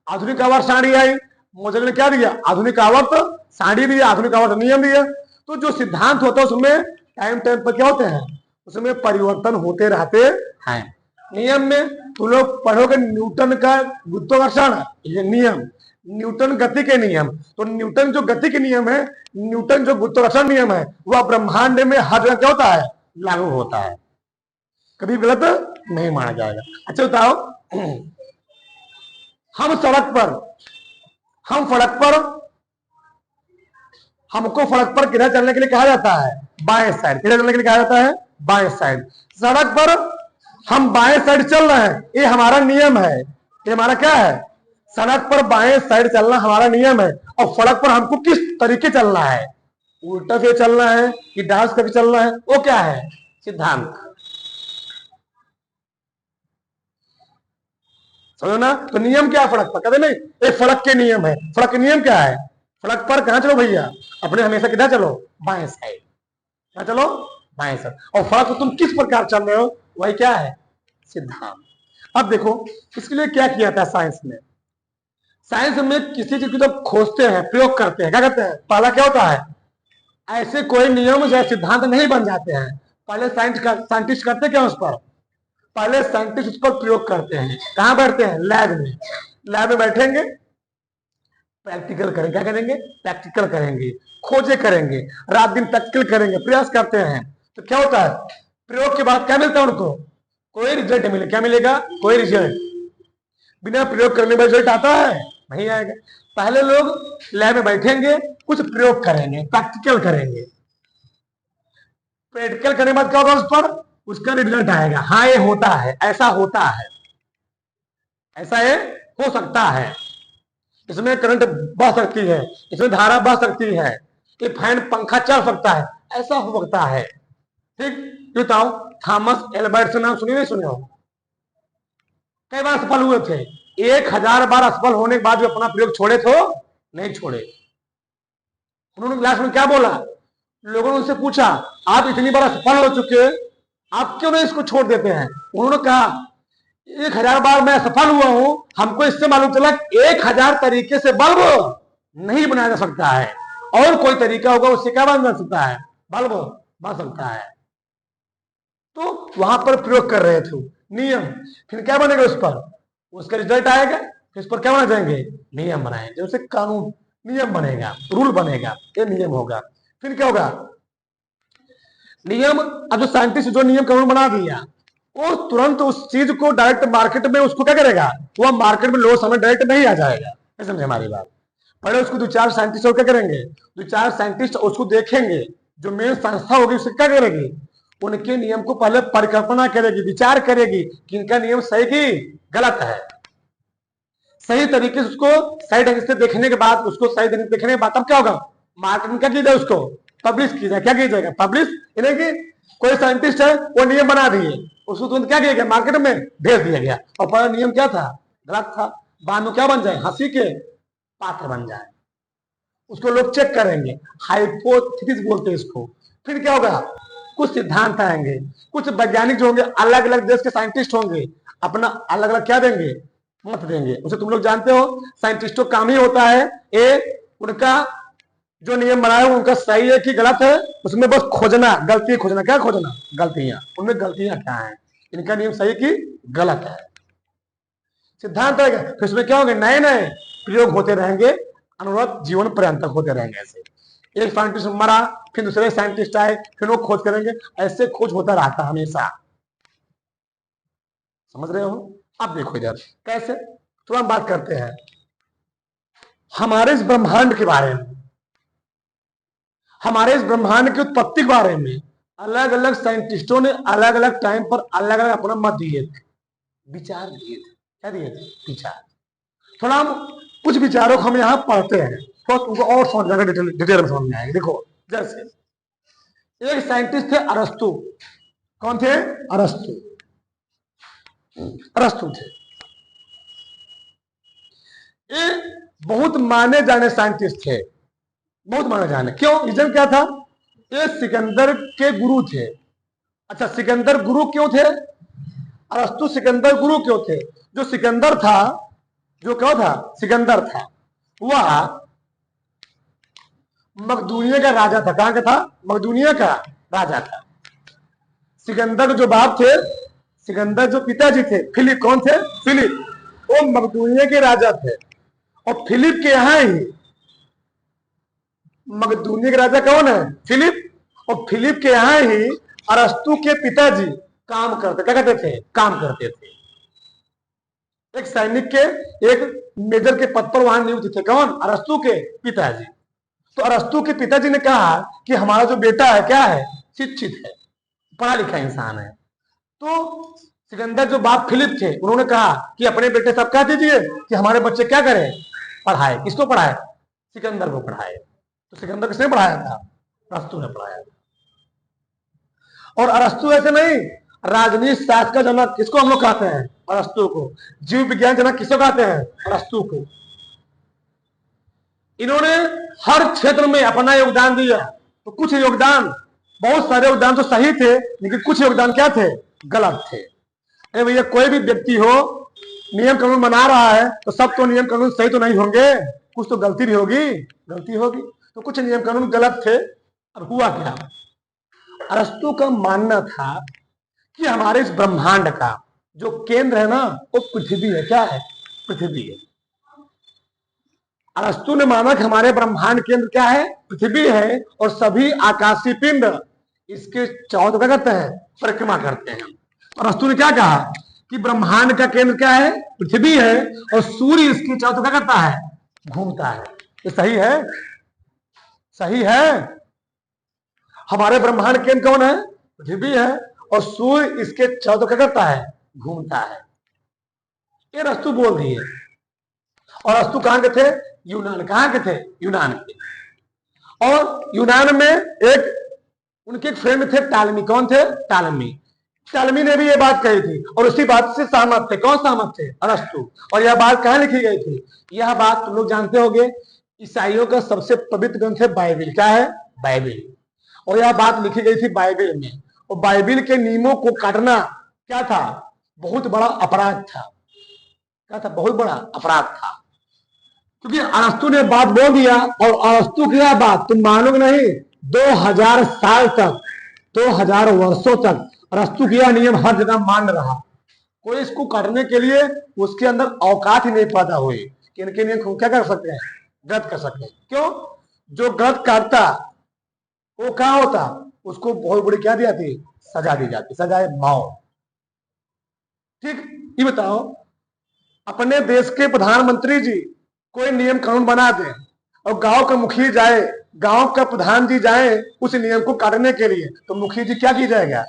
आधुनिक आवर्त सारणी आई, मोजल ने क्या दिया, आधुनिक आवर्त सारणी दिया, आधुनिक आवर्त नियम दिया। तो जो सिद्धांत होता है उसमें टाइम टाइम पर क्या होते हैं, उसमें परिवर्तन होते रहते हैं। नियम में तुम लोग पढ़ोगे न्यूटन का गुरुत्वाकर्षण, ये नियम, न्यूटन गति के नियम। तो न्यूटन जो गति के नियम है, न्यूटन जो गुरुत्वाकर्षण नियम है, वह ब्रह्मांड में हर जगह क्या होता है, लागू होता है, कभी गलत नहीं माना जाएगा। अच्छा बताओ, हम सड़क पर, हम सड़क पर, हमको सड़क पर किधर चलने के लिए कहा जाता है, बाएं साइड, किधर चलने के लिए कहा जाता है, बाएं साइड। सड़क पर हम बाएं साइड चल रहे हैं, ये हमारा नियम है, ये हमारा क्या है, सड़क पर बाएं साइड चलना हमारा नियम है। और सड़क पर हमको किस तरीके चलना है, उल्टा से चलना है कि डांस करके चलना है, वो क्या है, सिद्धांत। समझो ना। तो नियम क्या है सड़क पर, कहते नहीं ये सड़क के नियम है। सड़क के नियम क्या है, सड़क पर कहां चलो भैया, अपने हमेशा किधर चलो, बाएं साइड, कहां चलो, बाएं साइड। और सड़क पर तुम किस प्रकार चल रहे हो, वही क्या है, सिद्धांत। अब देखो इसके लिए क्या किया था साइंस में, साइंस में किसी चीज को जब खोजते हैं, प्रयोग करते हैं, क्या करते हैं, पहला क्या होता है, ऐसे कोई नियम या सिद्धांत नहीं बन जाते हैं, पहले साइंटिस्ट करते क्या उस पर, पहले साइंटिस्ट उस पर प्रयोग करते हैं। कहां बैठते हैं, लैब में, लैब में बैठेंगे, प्रैक्टिकल करेंगे, क्या करेंगे, प्रैक्टिकल करेंगे, खोजे करेंगे, रात दिन प्रैक्टिकल करेंगे, प्रयास करते हैं। तो क्या होता है, प्रयोग के बाद क्या मिलता है उनको, कोई रिजल्ट मिले, क्या मिलेगा, कोई रिजल्ट। बिना प्रयोग करने में रिजल्ट आता है, नहीं आएगा। पहले लोग लैब में बैठेंगे, कुछ प्रयोग करेंगे, प्रैक्टिकल करेंगे, प्रैक्टिकल करने के बाद क्या होगा, उस पर उसका रिजल्ट आएगा, हाँ ये होता है, ऐसा होता है, ऐसा ये हो सकता है, इसमें करंट बह सकती है, इसमें धारा बह सकती है, ये फैन पंखा चल सकता है, ऐसा हो सकता है। ठीक, बताओ थॉमस एल्वा एडिसन नाम सुनिए, नहीं सुने हो, कई बार सफल हुए थे, 1000 बार असफल होने के बाद भी अपना प्रयोग छोड़े तो नहीं छोड़े। उन्होंने क्लास में क्या बोला, लोगों ने उनसे पूछा आप इतनी बार असफल हो चुके, आप क्यों नहीं इसको छोड़ देते हैं। उन्होंने कहा 1000 बार मैं सफल हुआ हूं, हमको इससे मालूम चला 1000 तरीके से बल्ब नहीं बनाया जा सकता है, और कोई तरीका होगा उससे क्या बन सकता है, बल्ब बन सकता है। तो वहां पर प्रयोग कर रहे थे नियम, फिर क्या बनेगा उस पर, उसका रिजल्ट आएगा, फिर उस पर क्या बना जाएंगे, नियम बनाएंगे, जैसे कानून, नियम बनेगा, रूल बनेगा, ये नियम होगा। फिर क्या होगा, नियम, अब जो साइंटिस्ट जो नियम कानून बना दिया, वो तुरंत उस चीज को डायरेक्ट मार्केट में उसको क्या करेगा, वो मार्केट में लोग समझ डायरेक्ट नहीं आ जाएगा, समझे हमारी बात। पहले उसको 2-4 साइंटिस्ट और क्या करेंगे, 2-4 साइंटिस्ट उसको देखेंगे, जो मेन संस्था होगी उससे क्या करेगी, उनके नियम को पहले परिकल्पना करेगी, विचार करेगी कि इनका नियम सही की गलत है। सही तरीके से उसको सही ढंग से देखने के बाद, उसको सही ढंग से देखने के बाद तब क्या होगा, मार्केट में क्या किया जाए, उसको पब्लिश किया जाए, क्या किया जाएगा, पब्लिश, यानी कि कोई साइंटिस्ट है वो नियम बना दिए, उसको तुरंत क्या किया गया, मार्केट में भेज दिया गया, और पहला नियम क्या था, गलत था, बाद में क्या बन जाए, हंसी के पात्र बन जाए, उसको लोग चेक करेंगे, हाइपोथेसिस बोलते हैं इसको। फिर क्या होगा, कुछ सिद्धांत आएंगे, कुछ वैज्ञानिक जो होंगे, अलग अलग देश के साइंटिस्ट होंगे, अपना अलग अलग क्या देंगे, मत देंगे। उसे तुम लोग जानते हो साइंटिस्टों का काम ही होता है उनका जो नियम बनाया उनका सही है कि गलत है, उसमें बस खोजना, गलती खोजना, क्या खोजना, गलतियां, उनमें गलतियां क्या है, इनका नियम सही कि गलत है, सिद्धांत आएगा, फिर उसमें क्या होंगे, नए नए प्रयोग होते रहेंगे, अनुरत जीवन पर्यंत होते रहेंगे। ऐसे एक साइंटिस्ट मरा, फिर दूसरे साइंटिस्ट आए, फिर वो खोज करेंगे, ऐसे खोज होता रहता हमेशा, समझ रहे हो। अब देखो इधर कैसे, तो हम बात करते हैं हमारे इस ब्रह्मांड के बारे में, हमारे इस ब्रह्मांड की उत्पत्ति के बारे में अलग अलग साइंटिस्टों ने अलग अलग टाइम पर अलग अलग अपना मत दिए थे, विचार दिए थे, क्या दिए थे, विचार। थोड़ा हम कुछ विचारों को हम यहाँ पढ़ते हैं, तो तुमको और समझ जाएगा, डिटेल में समझ में आएगा। देखो जैसे एक साइंटिस्ट थे अरस्तु, कौन थे, अरस्तु, अरस्तु थे, ये बहुत माने जाने साइंटिस्ट थे, बहुत माने जाने, क्यों, रीजन क्या था, ये सिकंदर के गुरु थे। अच्छा सिकंदर गुरु क्यों थे, अरस्तु सिकंदर गुरु क्यों थे? जो सिकंदर था, जो क्यों था? सिकंदर था, वह मकदूनिया का राजा था। कहां का था? मकदूनिया का राजा था। सिकंदर जो बाप थे, सिकंदर जो पिताजी थे, फिलिप, कौन थे? फिलिप, वो मकदूनिया के राजा थे। और फिलिप के यहां ही, मकदूनिया के राजा कौन है? फिलिप। और फिलिप के यहां ही अरस्तु के पिताजी काम करते, क्या करते थे? काम करते थे। एक सैनिक के, एक मेजर के पद पर वहां नियुक्त थे। कौन? अरस्तु के पिताजी। तो अरस्तु के पिताजी ने कहा कि हमारा जो बेटा है, क्या है? शिक्षित है, पढ़ा लिखा इंसान है। तो सिकंदर जो बाप फिलिप थे, उन्होंने कहा कि अपने बेटे सब कह दीजिए कि हमारे बच्चे क्या करें? पढ़ाए। किसको पढ़ाए? सिकंदर को पढ़ाए। तो सिकंदर किसने पढ़ाया था? अरस्तु ने पढ़ाया था। और अरस्तु ऐसे नहीं, राजनीति शास्त्र का जनक किसको हम लोग कहते हैं? अरस्तु को। जीव विज्ञान जनक किसको कहते हैं? अरस्तु को। इन्होंने हर क्षेत्र में अपना योगदान दिया। तो कुछ योगदान, बहुत सारे योगदान तो सही थे, लेकिन कुछ योगदान क्या थे? गलत थे। अरे भैया, कोई भी व्यक्ति हो, नियम कानून बना रहा है तो सब तो नियम कानून सही तो नहीं होंगे, कुछ तो गलती भी होगी, गलती होगी। तो कुछ नियम कानून गलत थे। और हुआ क्या? अरस्तु का मानना था कि हमारे इस ब्रह्मांड का जो केंद्र है ना, वो पृथ्वी है। क्या है? पृथ्वी है। अरस्तु ने माना कि हमारे ब्रह्मांड केंद्र क्या है? पृथ्वी है। और सभी आकाशीय पिंड इसके चारों क्या करते हैं? परिक्रमा करते हैं। अरस्तु ने क्या कहा कि ब्रह्मांड का केंद्र क्या है? पृथ्वी है। और सूर्य इसकी चारों क्या करता है? घूमता है। ये सही है? सही है। हमारे ब्रह्मांड केंद्र कौन है? पृथ्वी है। और सूर्य इसके चारों क्या करता है? घूमता है। ये अरस्तु बोल दिए। और अरस्तु कहां के थे? यूनान। कहां के थे? यूनान के। और यूनान में एक उनके एक फ्रेंड थे, टालमी। कौन थे? टालमी। टालमी ने भी ये बात कही थी और उसी बात से सहमत थे। कौन सहमत थे? अरस्तु। और यह बात कहां लिखी गई थी? यह बात तुम लोग जानते होंगे, ईसाइयों का सबसे पवित्र ग्रंथ है बाइबिल। क्या है? बाइबिल। और यह बात लिखी गई थी बाइबिल में। और बाइबिल के नियमों को काटना क्या था? बहुत बड़ा अपराध था। क्या था? बहुत बड़ा अपराध था। क्योंकि अरस्तु ने बात बोल दिया। और अरस्तु की यह बात तुम मानोगे नहीं, 2000 साल तक, 2000 वर्षों तक अरस्तु की यह नियम हर जगह मान रहा। कोई इसको काटने के लिए उसके अंदर औकात ही नहीं पैदा हुई कि इनके नियम को क्या कर सकते हैं? गलत कर सकते हैं। क्यों? जो गलत काटता वो क्या होता? उसको बहुत बड़ी क्या दी जाती? सजा दी जाती। सजाए मौत। ठीक। ये बताओ, अपने देश के प्रधानमंत्री जी कोई नियम कानून बना दे और गांव का मुखिया जाए, गांव का प्रधान जी जाए उस नियम को काटने के लिए, तो मुखिया जी क्या किया जाएगा?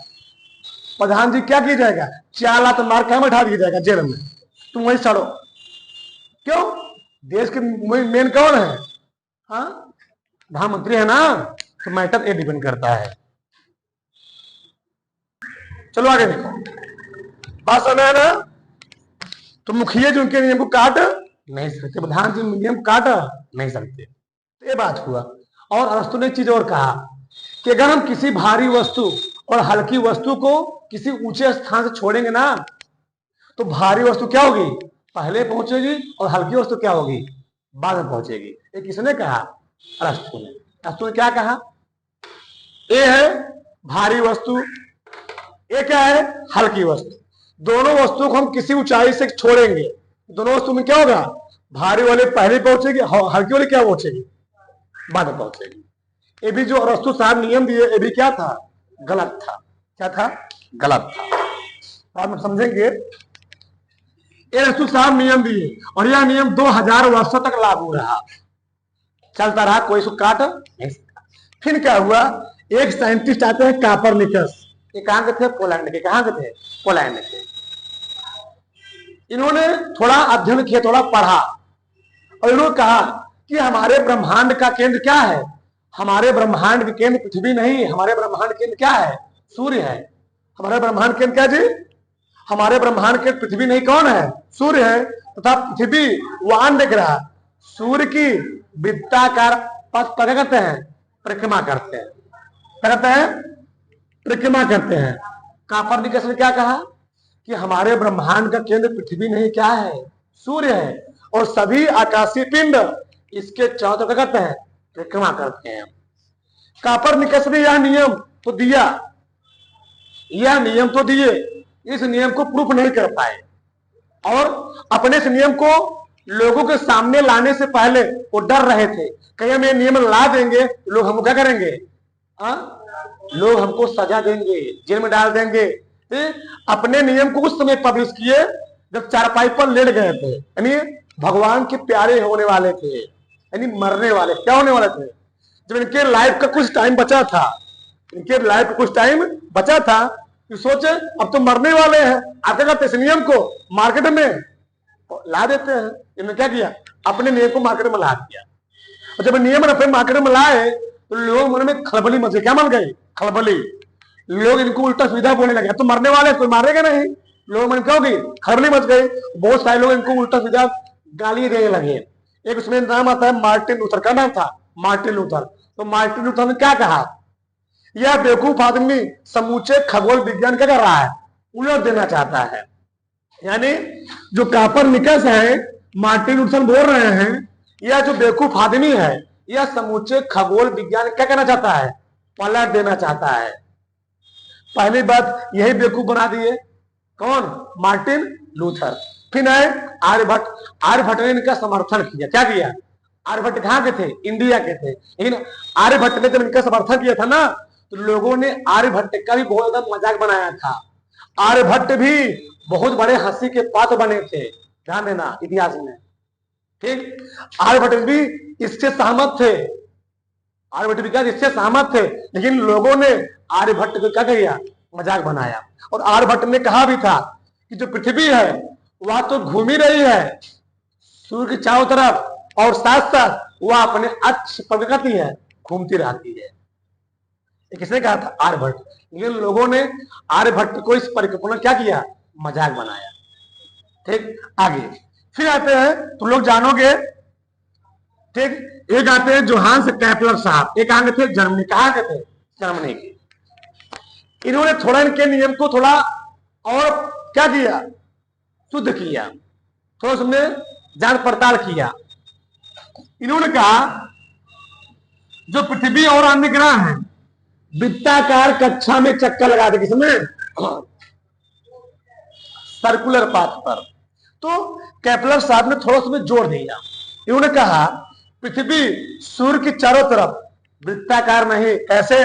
प्रधान जी क्या किया जाएगा? 4 लात मार क्या बैठा दिया जाएगा? जेल में। तुम वही सड़ो। क्यों? देश के मेन कौन है? हाँ, प्रधानमंत्री है ना। तो मैटर ये डिपेंड करता है। चलो आगे देखो, बात समझ है ना। तो मुखिया जी उनके नियम को काट नहीं सकते, प्रधान जी नियम काट नहीं सकते। तो ये बात हुआ। और अरस्तु ने एक चीज और कहा कि अगर हम किसी भारी वस्तु और हल्की वस्तु को किसी ऊंचे स्थान से छोड़ेंगे ना, तो भारी वस्तु क्या होगी? पहले पहुंचेगी। और हल्की वस्तु क्या होगी? बाद में पहुंचेगी। ये किसने कहा? अरस्तु ने। अरस्तु ने क्या कहा? ये है भारी वस्तु, ये क्या है? हल्की वस्तु। दोनों वस्तुओं को हम किसी ऊंचाई से छोड़ेंगे, दोनों वस्तु में क्या होगा? भारी वाले पहले पहुंचेगी, हल्की वाले क्या पहुंचेगी? बाद में पहुंचेगी। ये भी जो अरस्तु साहब नियम दिए, ये भी क्या था? गलत था। क्या था? गलत था। आप समझेंगे, ये अरस्तु साहब नियम दिए और यह नियम 2000 वर्षों तक लागू रहा, चलता रहा, कोई इसको काट नहीं सकता। फिर क्या हुआ? एक साइंटिस्ट आते हैं, कापरनिकस। ये कहां के थे? पोलैंड के। कहां के थे? पोलैंड के। इन्होंने थोड़ा अध्ययन किया, थोड़ा पढ़ा और इन्होंने कहा कि हमारे ब्रह्मांड का केंद्र क्या है? हमारे ब्रह्मांड के केंद्र पृथ्वी नहीं, हमारे ब्रह्मांड केंद्र क्या है? सूर्य है। हमारे ब्रह्मांड केंद्र क्या जी? हमारे ब्रह्मांड के पृथ्वी नहीं, कौन है? सूर्य है। तथा पृथ्वी वहां दिख रहा, सूर्य की वृत्ताकार पथ पर क्या करते हैं? परिक्रमा करते हैं। क्या करते हैं? परिक्रमा करते हैं। कापरनिकस ने क्या कहा कि हमारे ब्रह्मांड का केंद्र पृथ्वी नहीं, क्या है? सूर्य है। और सभी आकाशीय पिंड इसके चारों तरफ करते हैं, परिक्रमा करते हैं। कापरनिकस ने यह नियम तो दिया, यह नियम तो दिए, इस नियम को प्रूफ नहीं कर पाए, और अपने इस नियम को लोगों के सामने लाने से पहले वो डर रहे थे, कहीं हम ये नियम ला देंगे लोग हमको क्या करेंगे? लोग हमको सजा देंगे, जेल में डाल देंगे। तो अपने नियम को उस समय पब्लिश किए जब चारपाई पर लेट गए थे, यानी भगवान के प्यारे होने वाले थे, यानी मरने वाले, क्या होने वाले थे? जब इनके लाइफ का कुछ टाइम बचा था, इनके लाइफ का कुछ टाइम बचा था, तो सोचे अब तो मरने वाले हैं, आप क्या करते? इस नियम को मार्केट में ला देते हैं। इन्होंने क्या किया? अपने नियम को मार्केट में ला दिया। और जब नियम अपने मार्केट में लाए तो लोग मन में खलबली मच गई। क्या मन गई? खलबली। लोग इनको उल्टा सीधा बोलने लगे, तो मरने वाले, कोई मारेगा नहीं। लोग मन क्या होगी? खलबली मच गई। बहुत सारे लोग इनको उल्टा सीधा गाली देने लगे। एक उसमें नाम आता है मार्टिन लूथर, का नाम था मार्टिन लूथर। तो मार्टिन लूथर ने क्या कहा? यह बेवकूफ आदमी समूचे खगोल विज्ञान क्या कर रहा है? उलट देना चाहता है। यानी जो कापरनिकस है, मार्टिन लूथर बोल रहे हैं, यह जो बेवकूफ आदमी है, यह समूचे खगोल विज्ञान क्या करना चाहता है? पलट देना चाहता है। पहली बात यही बेवकूफ बना दिए, कौन? Martin Luther. फिर आए आर्यभट्ट। आर्यभट्ट ने इनका समर्थन किया। क्या किया? आर्यभट्ट कहाँ के थे? इंडिया के थे। लेकिन आर्यभट्ट ने जब इनका समर्थन किया था ना, तो लोगों ने आर्यभट्ट का भी बहुत ज्यादा मजाक बनाया था। आर्यभट्ट भी बहुत बड़े हंसी के पात्र बने थे, ध्यान देना इतिहास में। ठीक, आर्यभट्ट भी इससे सहमत थे, आर्यभट्ट भी क्या इससे सहमत थे, लेकिन लोगों ने आर्यभट्ट को क्या किया? मजाक बनाया। और आर्यभट्ट ने कहा भी था कि जो पृथ्वी है वह तो घूम ही रही है सूर्य के चारों तरफ, और साथ साथ वह अपने अक्ष पर करती है, घूमती रहती है। किसने कहा था? आर्यभट्ट। लेकिन लोगों ने आर्यभट्ट को इस परिकल्पना क्या किया? मजाक बनाया। ठीक, आगे फिर आते हैं, तुम लोग जानोगे। ठीक, एक आते हैं जोहान्स केपलर साहब, एक आगे थे जर्मनी। कहाँ के थे? जर्मनी के। इन्होंने थोड़ा इनके नियम को थोड़ा और क्या किया? शुद्ध किया, थोड़ा उसने जांच पड़ताल किया। इन्होंने कहा जो पृथ्वी और अन्य ग्रह हैं वृत्ताकार कक्षा में चक्कर लगाते, किसमें? सर्कुलर पाथ पर। तो केपलर साहब ने थोड़ा उसमें जोर दिया। इन्होंने कहा पृथ्वी सूर्य की चारों तरफ वृत्ताकार नहीं, कैसे?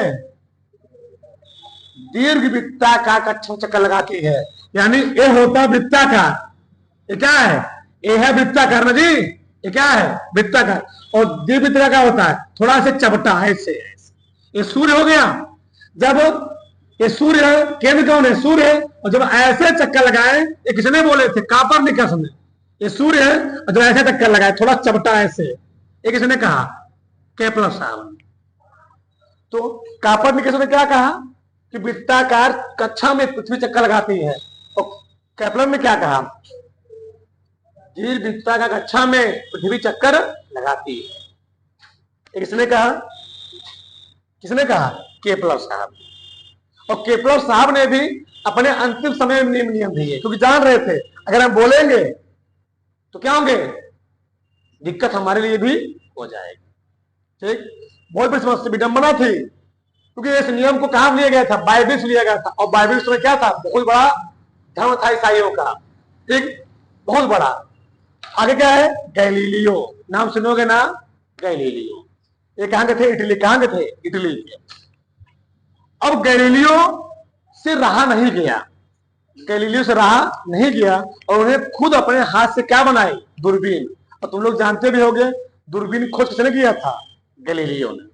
दीर्घ वृत्ताकार कक्षा में चक्कर लगाती है। यानी ये होता वृत्ताकार, ये क्या है? ये है वृत्ताकार ना जी, ये क्या है? वृत्ताकार। और दीर्घ वृत्ताकार क्या होता है? थोड़ा से चपटा है, ऐसे। ये सूर्य हो गया। जब ये सूर्य है, केंद्र कौन है? सूर्य है। और जब ऐसे चक्कर लगाए, ये किसने बोले थे? कापरनिकस ने। ये सूर्य है और जब ऐसे चक्कर लगाए, थोड़ा चपटा ऐसे, ये किसने कहा? केपलर साहब। तो कापरनिकस ने क्या कहा कि वृत्ताकार कक्षा में पृथ्वी चक्कर लगाती है, और केपलर ने क्या कहा? दीर्घ वृत्ताकार कक्षा में पृथ्वी चक्कर लगाती है। ये किसने कहा? किसने कहा? केपलर साहब। और केपलर साहब ने भी अपने अंतिम समय में नियम दिए, क्योंकि जान रहे थे अगर हम बोलेंगे तो क्या होंगे? दिक्कत हमारे लिए भी हो जाएगी। ठीक, बहुत बड़ी समस्या, विडंबना थी, क्योंकि इस नियम को कहां लिया गया था? बाइबल से लिया गया था। और बाइबल में क्या था? बहुत बड़ा धर्म था ईसाइयों का, ठीक, बहुत बड़ा। आगे क्या है? गैलीलियो, नाम सुनोगे ना? गैलीलियो। ये कहां के थे? इटली। कहां के थे? इटली के। अब गैलीलियो से रहा नहीं गया, गैलीलियो से रहा नहीं गया, और उन्हें खुद अपने हाथ से क्या बनाई? दूरबीन। और तुम लोग जानते भी होंगे दूरबीन खोज किसने किया था? गैलीलियो ने।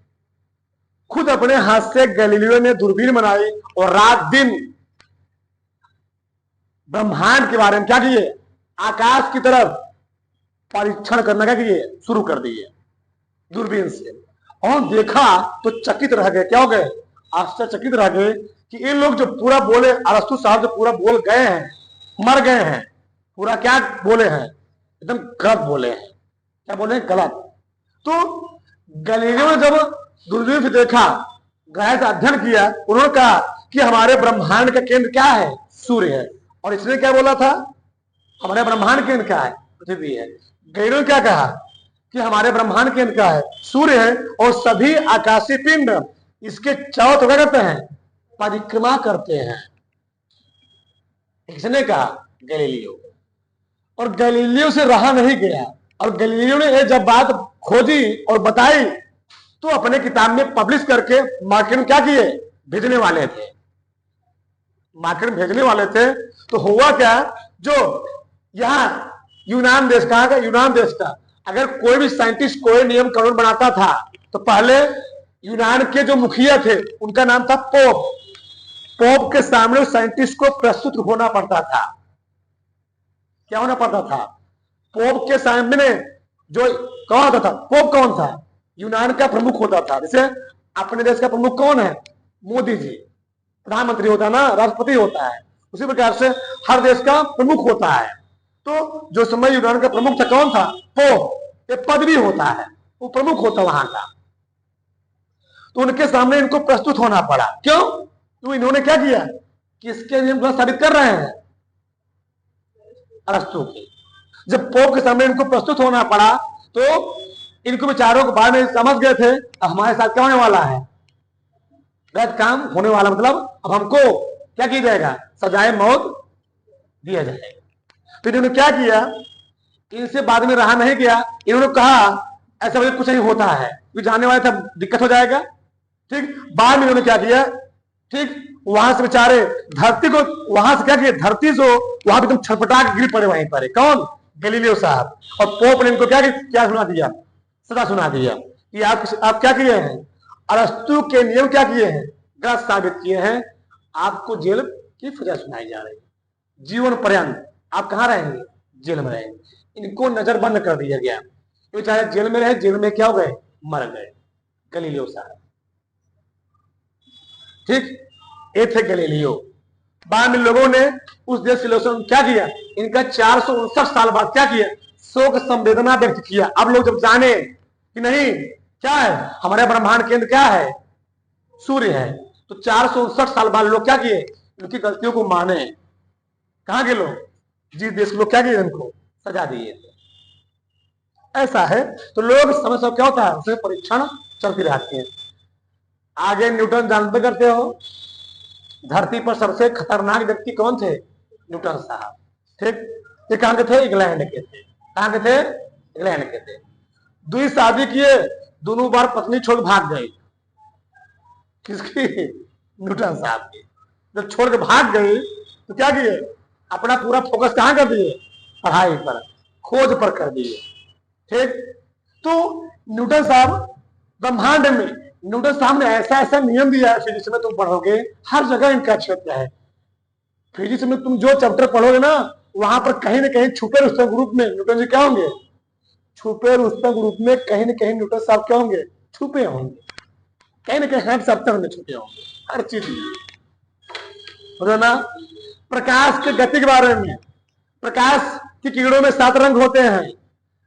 खुद अपने हाथ से गैलीलियो ने दूरबीन बनाई, और रात दिन ब्रह्मांड के बारे में क्या किए? आकाश की तरफ परीक्षण करना क्या किए? शुरू कर दिए दूरबीन से। और देखा तो चकित रह गए। क्या हो गए? आश्चर्यचकित रह गए कि ये लोग जो पूरा बोले, अरस्तु साहब जो पूरा बोल गए हैं, मर गए हैं, पूरा क्या बोले हैं? एकदम गलत बोले हैं। क्या बोले? गलत। तो गैलीलियो ने जब दूरबीन से देखा, गहराई से अध्ययन किया, उन्होंने कहा कि हमारे ब्रह्मांड का केंद्र क्या है? सूर्य है। और इसने क्या बोला था? हमारे ब्रह्मांड केंद्र क्या है? पृथ्वी है। गैलीलियो ने क्या कहा कि हमारे ब्रह्मांड केंद्र क्या है? सूर्य है, और सभी आकाशीय पिंड इसके चारों तरफ क्या करते हैं? परिक्रमा करते हैं। किसने कहा? गैलीलियो। और गैलीलियो से रहा नहीं गया, और गैलीलियो ने जब बात खोजी और बताई तो अपने किताब में पब्लिश करके मार्केट में क्या किए? भेजने वाले थे। मार्केट में भेजने वाले थे तो हुआ क्या? जो यहां यूनान देश का, यूनान देश का अगर कोई भी साइंटिस्ट कोई नियम कानून बनाता था तो पहले यूनान के जो मुखिया थे उनका नाम था पोप। पोप के सामने साइंटिस्ट को प्रस्तुत होना पड़ता था। क्या होना पड़ता था? पोप के सामने जो कौन होता था? पोप कौन था? यूनान का प्रमुख होता था। जैसे अपने देश का प्रमुख कौन है? मोदी जी प्रधानमंत्री होता है ना, राष्ट्रपति होता है। उसी प्रकार से हर देश का प्रमुख होता है। तो जो समय यूनान का प्रमुख था कौन था? पोप। ये पद भी होता है, वो प्रमुख होता वहां का। तो उनके सामने इनको प्रस्तुत होना पड़ा। क्यों? तो इन्होंने क्या किया? किसके नियम साबित कर रहे हैं? अरस्तु के। जब पोप के सामने इनको प्रस्तुत होना पड़ा तो इनको विचारों को बाद में समझ गए थे अब हमारे साथ क्या होने वाला है? गलत काम होने वाला, मतलब अब हमको क्या किया जाएगा? सजाए मौत दिया जाएगा। तो इन्होंने क्या किया? इनसे बाद में रहा नहीं गया। इन्होंने कहा ऐसा वजह कुछ नहीं होता है, जाने वाले तब दिक्कत हो जाएगा। ठीक, बाद में इन्होंने क्या किया? ठीक, वहां से बेचारे धरती को, वहां से क्या किया? धरती से वहां पे तुम छटपटा के गिर पड़े वहीं पर। कौन? गैलीलियो साहब। और पोप ने इनको क्या सुना दिया? सजा सुना दिया कि आप क्या किए हैं? अरस्तु के नियम क्या किए हैं? गलत साबित किए हैं। आपको जेल की सजा सुनाई जा रही है। जीवन पर्यंत आप कहां रहेंगे? जेल में रहेंगे। इनको नजरबंद कर दिया गया। बेचारे जेल में रहे, जेल में क्या हो गए? मर गए। गैलीलियो साहब। ठीक, ये थे गैलीलियो। बाद में लोगों ने उस देश के लोगों ने क्या किया? इनका 459 साल बाद क्या किया? शोक संवेदना व्यक्त किया। अब लोग जब जाने कि नहीं क्या है, हमारे ब्रह्मांड केंद्र क्या है? सूर्य है, तो 459 साल बाद लोग क्या किए? उनकी गलतियों को माने। कहां के लोग? जिस देश के लोग क्या किए? उनको सजा दिए थे। ऐसा है। तो लोग समय सब क्या होता है? उसमें परीक्षण चलती रहती है। आगे न्यूटन जानते करते हो, धरती पर सबसे खतरनाक व्यक्ति कौन थे? न्यूटन साहब। ठीक, ये कहां के थे? इंग्लैंड के थे। कहां के थे? इंग्लैंड के थे। दुई शादी किए, दोनों बार पत्नी छोड़ भाग गई। किसकी? न्यूटन साहब की। जब छोड़ के भाग गई तो क्या किए? अपना पूरा फोकस कहां कर दिए? पढ़ाई पर, खोज पर कर दिए। ठीक, तो न्यूटन साहब ब्रह्मांड में, न्यूटन साहब ने ऐसा ऐसा नियम दिया है फिजिक्स में, तुम पढ़ोगे हर जगह इनका क्षेत्र है। फिजिक्स में तुम जो चैप्टर पढ़ोगे ना, वहां पर कहीं ना कहीं छुपे रुस्तम ग्रुप में न्यूटन जी क्या होंगे? छुपे रुस्तम ग्रुप में कहीं ना कहीं न्यूटन साहब क्या होंगे? छुपे होंगे। कहीं ना कहीं हर चैप्टर में छुपे होंगे, हर चीज में ना। प्रकाश के गति के बारे में, प्रकाश की किरणों में 7 रंग होते हैं।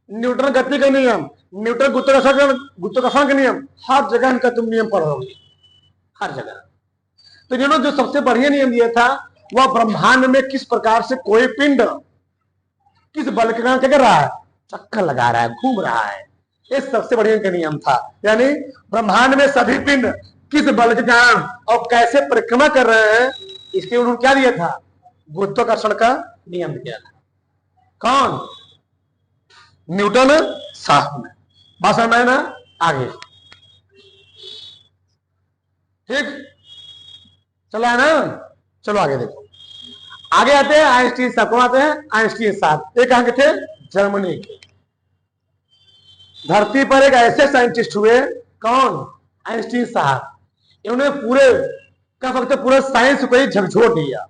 न्यूटन गति का नियम, न्यूटन गुरुत्वाकर्षण का नियम, हर जगह इनका तुम नियम पढ़ोगे, हर जगह। तो इन्होंने जो सबसे बढ़िया नियम दिया था वह ब्रह्मांड में किस प्रकार से कोई पिंड किस बल के कारण क्या कर रहा है? चक्कर लगा रहा है, घूम रहा है। ये सबसे बढ़िया इनका नियम था। यानी ब्रह्मांड में सभी पिंड किस बल के कारण और कैसे परिक्रमा कर रहे हैं, इसके उन्होंने क्या दिया था? गुरुत्वाकर्षण का नियम दिया था। कौन? न्यूटन साहब ने। बात समझ में ना? आगे ठीक चला है ना? चलो आगे देखो। आगे आते हैं आइंस्टीन साहब। कौन आते हैं? आइंस्टीन साहब। ये कहां के थे? जर्मनी के। धरती पर एक ऐसे साइंटिस्ट हुए, कौन? आइंस्टीन साहब। इन्होंने पूरे कह सकते पूरे साइंस को ही झकझोर दिया।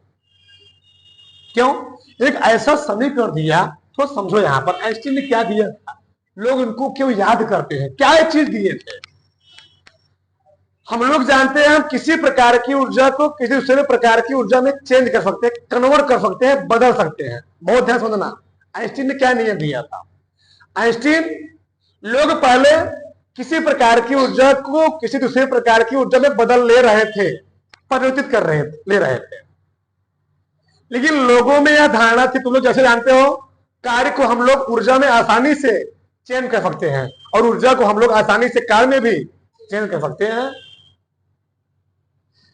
क्यों? एक ऐसा समीकरण दिया, तो समझो यहां पर आइंस्टीन ने क्या दिया था, लोग इनको क्यों याद करते हैं, क्या एक चीज दिए थे। हम लोग जानते हैं हम किसी प्रकार की ऊर्जा को किसी दूसरे प्रकार की ऊर्जा में चेंज कर सकते हैं, कन्वर्ट कर सकते हैं, बदल सकते हैं। बहुत ध्यान समझना, आइंस्टीन ने क्या नियम दिया था। आइंस्टीन, लोग पहले किसी प्रकार की ऊर्जा को किसी दूसरे प्रकार की ऊर्जा में बदल ले रहे थे, परिवर्तित कर रहे थे, ले रहे थे। लेकिन लोगों में यह धारणा थी, तुम लोग जैसे जानते हो, कार्य को हम लोग ऊर्जा में आसानी से चेंज कर सकते हैं और ऊर्जा को हम लोग आसानी से कार्य में भी चेंज कर सकते हैं।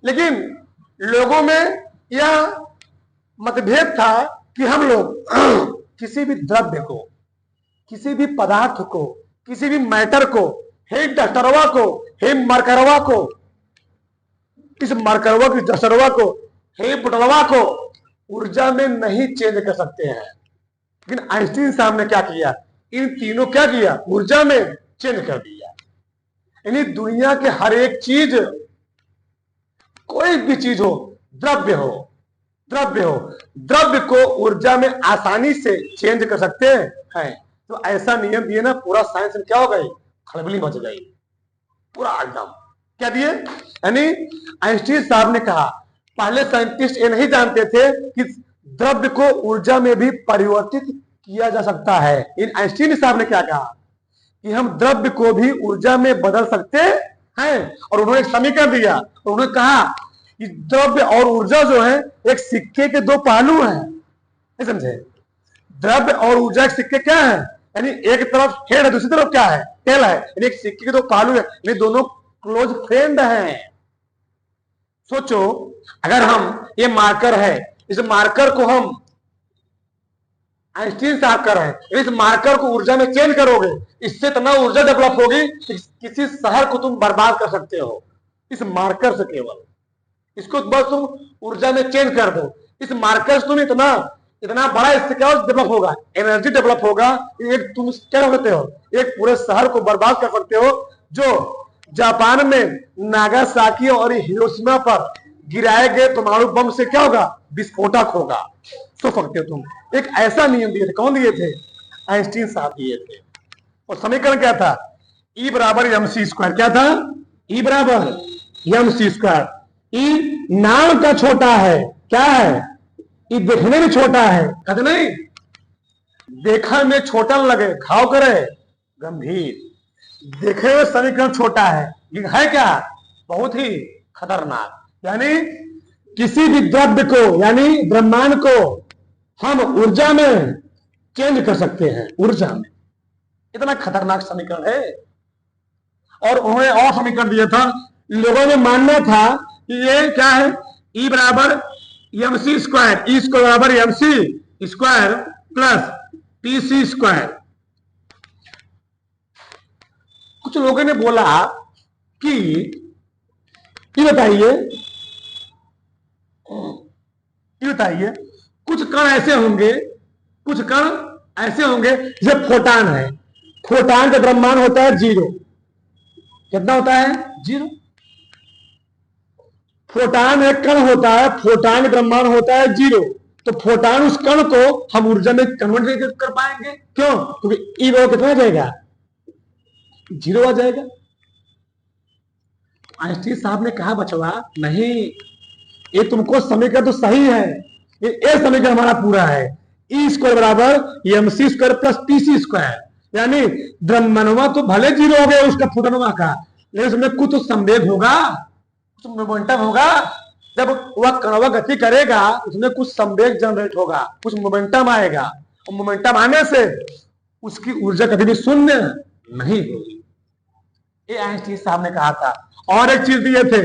लेकिन लोगों में यह मतभेद था कि हम लोग किसी भी द्रव्य को, किसी भी पदार्थ को, किसी भी मैटर को, हे डस्टरवा को, हे मरकरवा को, इस मरकरवा की डस्टरवा को, हे बुटलवा को ऊर्जा में नहीं चेंज कर सकते हैं। लेकिन आइंस्टीन साहब ने क्या किया, इन तीनों क्या किया, ऊर्जा में चेंज कर दिया। यानी दुनिया के हर एक चीज, कोई भी चीज हो, द्रव्य हो, द्रव्य को ऊर्जा में आसानी से चेंज कर सकते हैं। तो ऐसा नियम दिए ना, पूरा साइंस में क्या हो गई, खलबली मच गई पूरा एकदम। क्या दिए, यानी आइंस्टीन साहब ने कहा, पहले साइंटिस्ट ये नहीं जानते थे कि द्रव्य को ऊर्जा में भी परिवर्तित किया जा सकता है। इन आइंस्टीन साहब ने क्या कहा कि हम द्रव्य को भी ऊर्जा में बदल सकते हैं, और उन्होंने एक समीकरण दिया, और उन्होंने कहा कि द्रव्य और ऊर्जा जो है एक सिक्के के दो पहलू हैं। समझे, द्रव्य और ऊर्जा एक सिक्के क्या है, यानी एक तरफ हेड है, दूसरी तरफ क्या है, टेल है, यानी एक सिक्के के दो पहलू है, यानी दोनों क्लोज फ्रेंड हैं। सोचो, अगर हम, ये मार्कर है, इस मार्कर को हम आइंस्टीन साहब कर रहे हैं, इस मार्कर को ऊर्जा में चेंज करोगे, इससे इतना ऊर्जा डेवलप होगी कि किसी शहर को तुम बर्बाद कर सकते हो इस मार्कर से। केवल इसको बस तुम ऊर्जा में चेंज कर दो, इस मार्कर से तुम इतना बड़ा इससे क्या डेवलप होगा, एनर्जी डेवलप होगा। एक तुम क्या कर सकते हो, एक पूरे शहर को बर्बाद कर सकते हो। जो जापान में नागासाकी और हिरोशिमा पर गिराए गए परमाणु बम से क्या होगा, विस्फोटक होगा। सोच सकते हो तुम, एक ऐसा नियम दिए थे। कौन दिए थे, आइंस्टीन साहब दिए थे। और समीकरण क्या था, E बराबर mc स्क्वायर। क्या था, E बराबर mc स्क्वायर। ई नाम का छोटा है, क्या है, ई देखने में छोटा है, कहते नहीं, देखा में छोटा लगे घाव करे गंभीर। देखे हुए समीकरण छोटा है, लेकिन है क्या, बहुत ही खतरनाक। यानी किसी भी द्रव्य को, यानी ब्रह्मांड को हम ऊर्जा में चेंज कर सकते हैं, ऊर्जा में। इतना खतरनाक समीकरण है। और उन्होंने और समीकरण दिया था, लोगों ने मानना था कि ये क्या है, E बराबर mc स्क्वायर, E स्क्वायर बराबर mc square plus pc square. कुछ लोगों ने बोला कि ये बताइए कुछ कण ऐसे होंगे, कुछ कण ऐसे होंगे जैसे फोटान है, फोटान का द्रव्यमान होता है 0। कितना होता है, 0। फोटान एक कण होता है, फोटान का द्रव्यमान होता है 0। तो फोटान, उस कण को हम ऊर्जा में कन्वर्ट नहीं कर पाएंगे। क्यों, क्योंकि ई वो कितना आ जाएगा, 0 आ जाएगा। आइंस्टीन साहब ने कहा, बचवा नहीं, ये तुमको समीकरण तो सही है, ये समीकरण हमारा पूरा है। ई स्क्वायर बराबर mc square plus pc square, यानी द्रव्यमानवा तो भले 0 हो गया उसका फोटोनवा का, लेकिन उसमें कुछ तो संवेग होगा, कुछ मोमेंटम होगा। जब वह कणवा गति करेगा, उसमें कुछ संवेग जनरेट होगा, कुछ मोमेंटम आएगा, और मोमेंटम आने से उसकी ऊर्जा कभी भी शून्य नहीं होगी। ये आइंस्टीन साहब ने कहा था। और एक चीज दिए थे,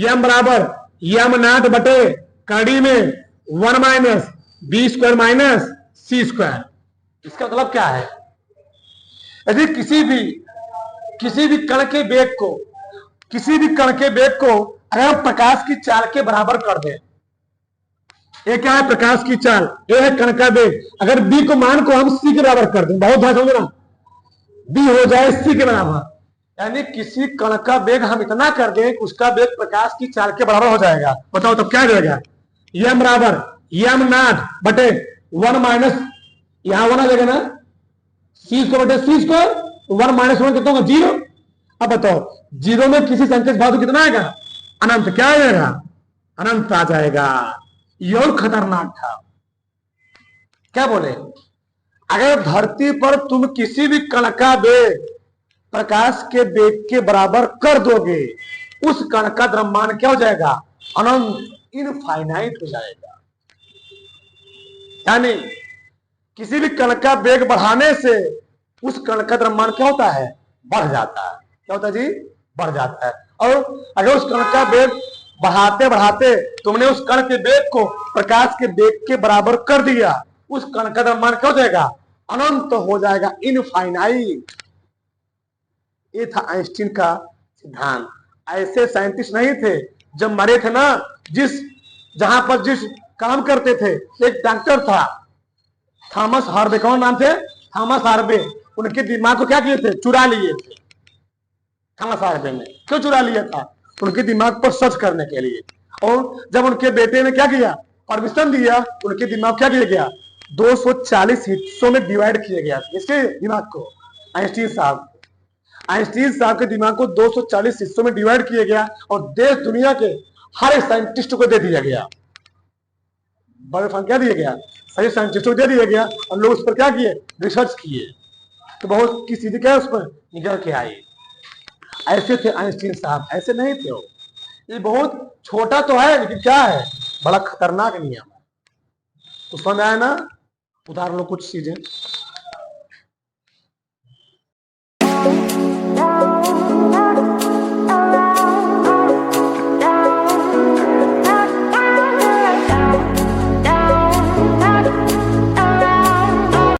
m बराबर m नॉट बटे कड़ी में 1 minus b square minus c square. इसका मतलब क्या है, यदि किसी भी कण के वेग को, किसी भी कण के वेग को अगर हम प्रकाश की चाल के बराबर कर दें, ये क्या है, प्रकाश की चाल, ये है कण का वेग, अगर b को मान को हम c के बराबर कर दें, बहुत ध्यान समझना, b हो जाए c के बराबर, यानी किसी कण का वेग हम इतना कर दें कि उसका वेग प्रकाश की चाल के बराबर हो जाएगा। बताओ तब क्या जाएगा, m बराबर m नॉट बटे 1 माइनस, यहां 1 आ जाएगा ना, c स्क्वायर बटे c स्क्वायर, 1 माइनस 1 कितना होगा, 0। अब बताओ 0 में किसी संख्या से भाग कितना आएगा, अनंत। क्या आ जाएगा, अनंत आ जाएगा। ये और खतरनाक था। क्या बोले, अगर धरती पर तुम किसी भी कण का वेग प्रकाश के वेग के बराबर कर दोगे, उस कण का द्रव्यमान क्या हो जाएगा, अनंत, इनफाइनाइट हो जाएगा। यानी किसी भी कण का वेग बढ़ाने से उस कण का द्रव्यमान क्या होता है, बढ़ जाता है। क्या होता है जी, बढ़ जाता है। और अगर उस कण का वेग बढ़ाते बढ़ाते तुमने उस कण के वेग को प्रकाश के वेग के बराबर कर दिया, उस कण का द्रव्यमान क्या हो जाएगा, अनंत हो जाएगा, इनफाइनाइट। ये था आइंस्टीन का सिद्धांत। ऐसे साइंटिस्ट नहीं थे जब मरे थे ना, जहां पर जिस काम करते थे, एक डॉक्टर था थॉमस हार्वे। कौन नाम थे, थॉमस हार्वे। उनके दिमाग को क्या किए थे, चुरा लिए थे। थॉमस हार्वे ने क्यों चुरा लिया था, उनके दिमाग पर सर्च करने के लिए। और जब उनके बेटे ने क्या किया, परमिशन दिया, उनके दिमाग क्या किया गया, 240 हिस्सों में डिवाइड किया गया। इसके दिमाग को, आइंस्टीन साहब के दिमाग को 240 हिस्सों में डिवाइड किया गया और देश दुनिया के हर एक साइंटिस्ट को दे दिया गया। बड़े फंड क्या दिया गया, सही साइंटिस्टों को दे दिया गया और लोग उस पर क्या किए, रिसर्च किए। तो बहुत किसी ने क्या उस पर निकल के आई। ऐसे थे आइंस्टीन साहब, ऐसे नहीं थे वो। ये बहुत छोटा तो है लेकिन क्या है, बड़ा खतरनाक नियम है। तो समझ आया ना, उदाहरण लो कुछ चीजें।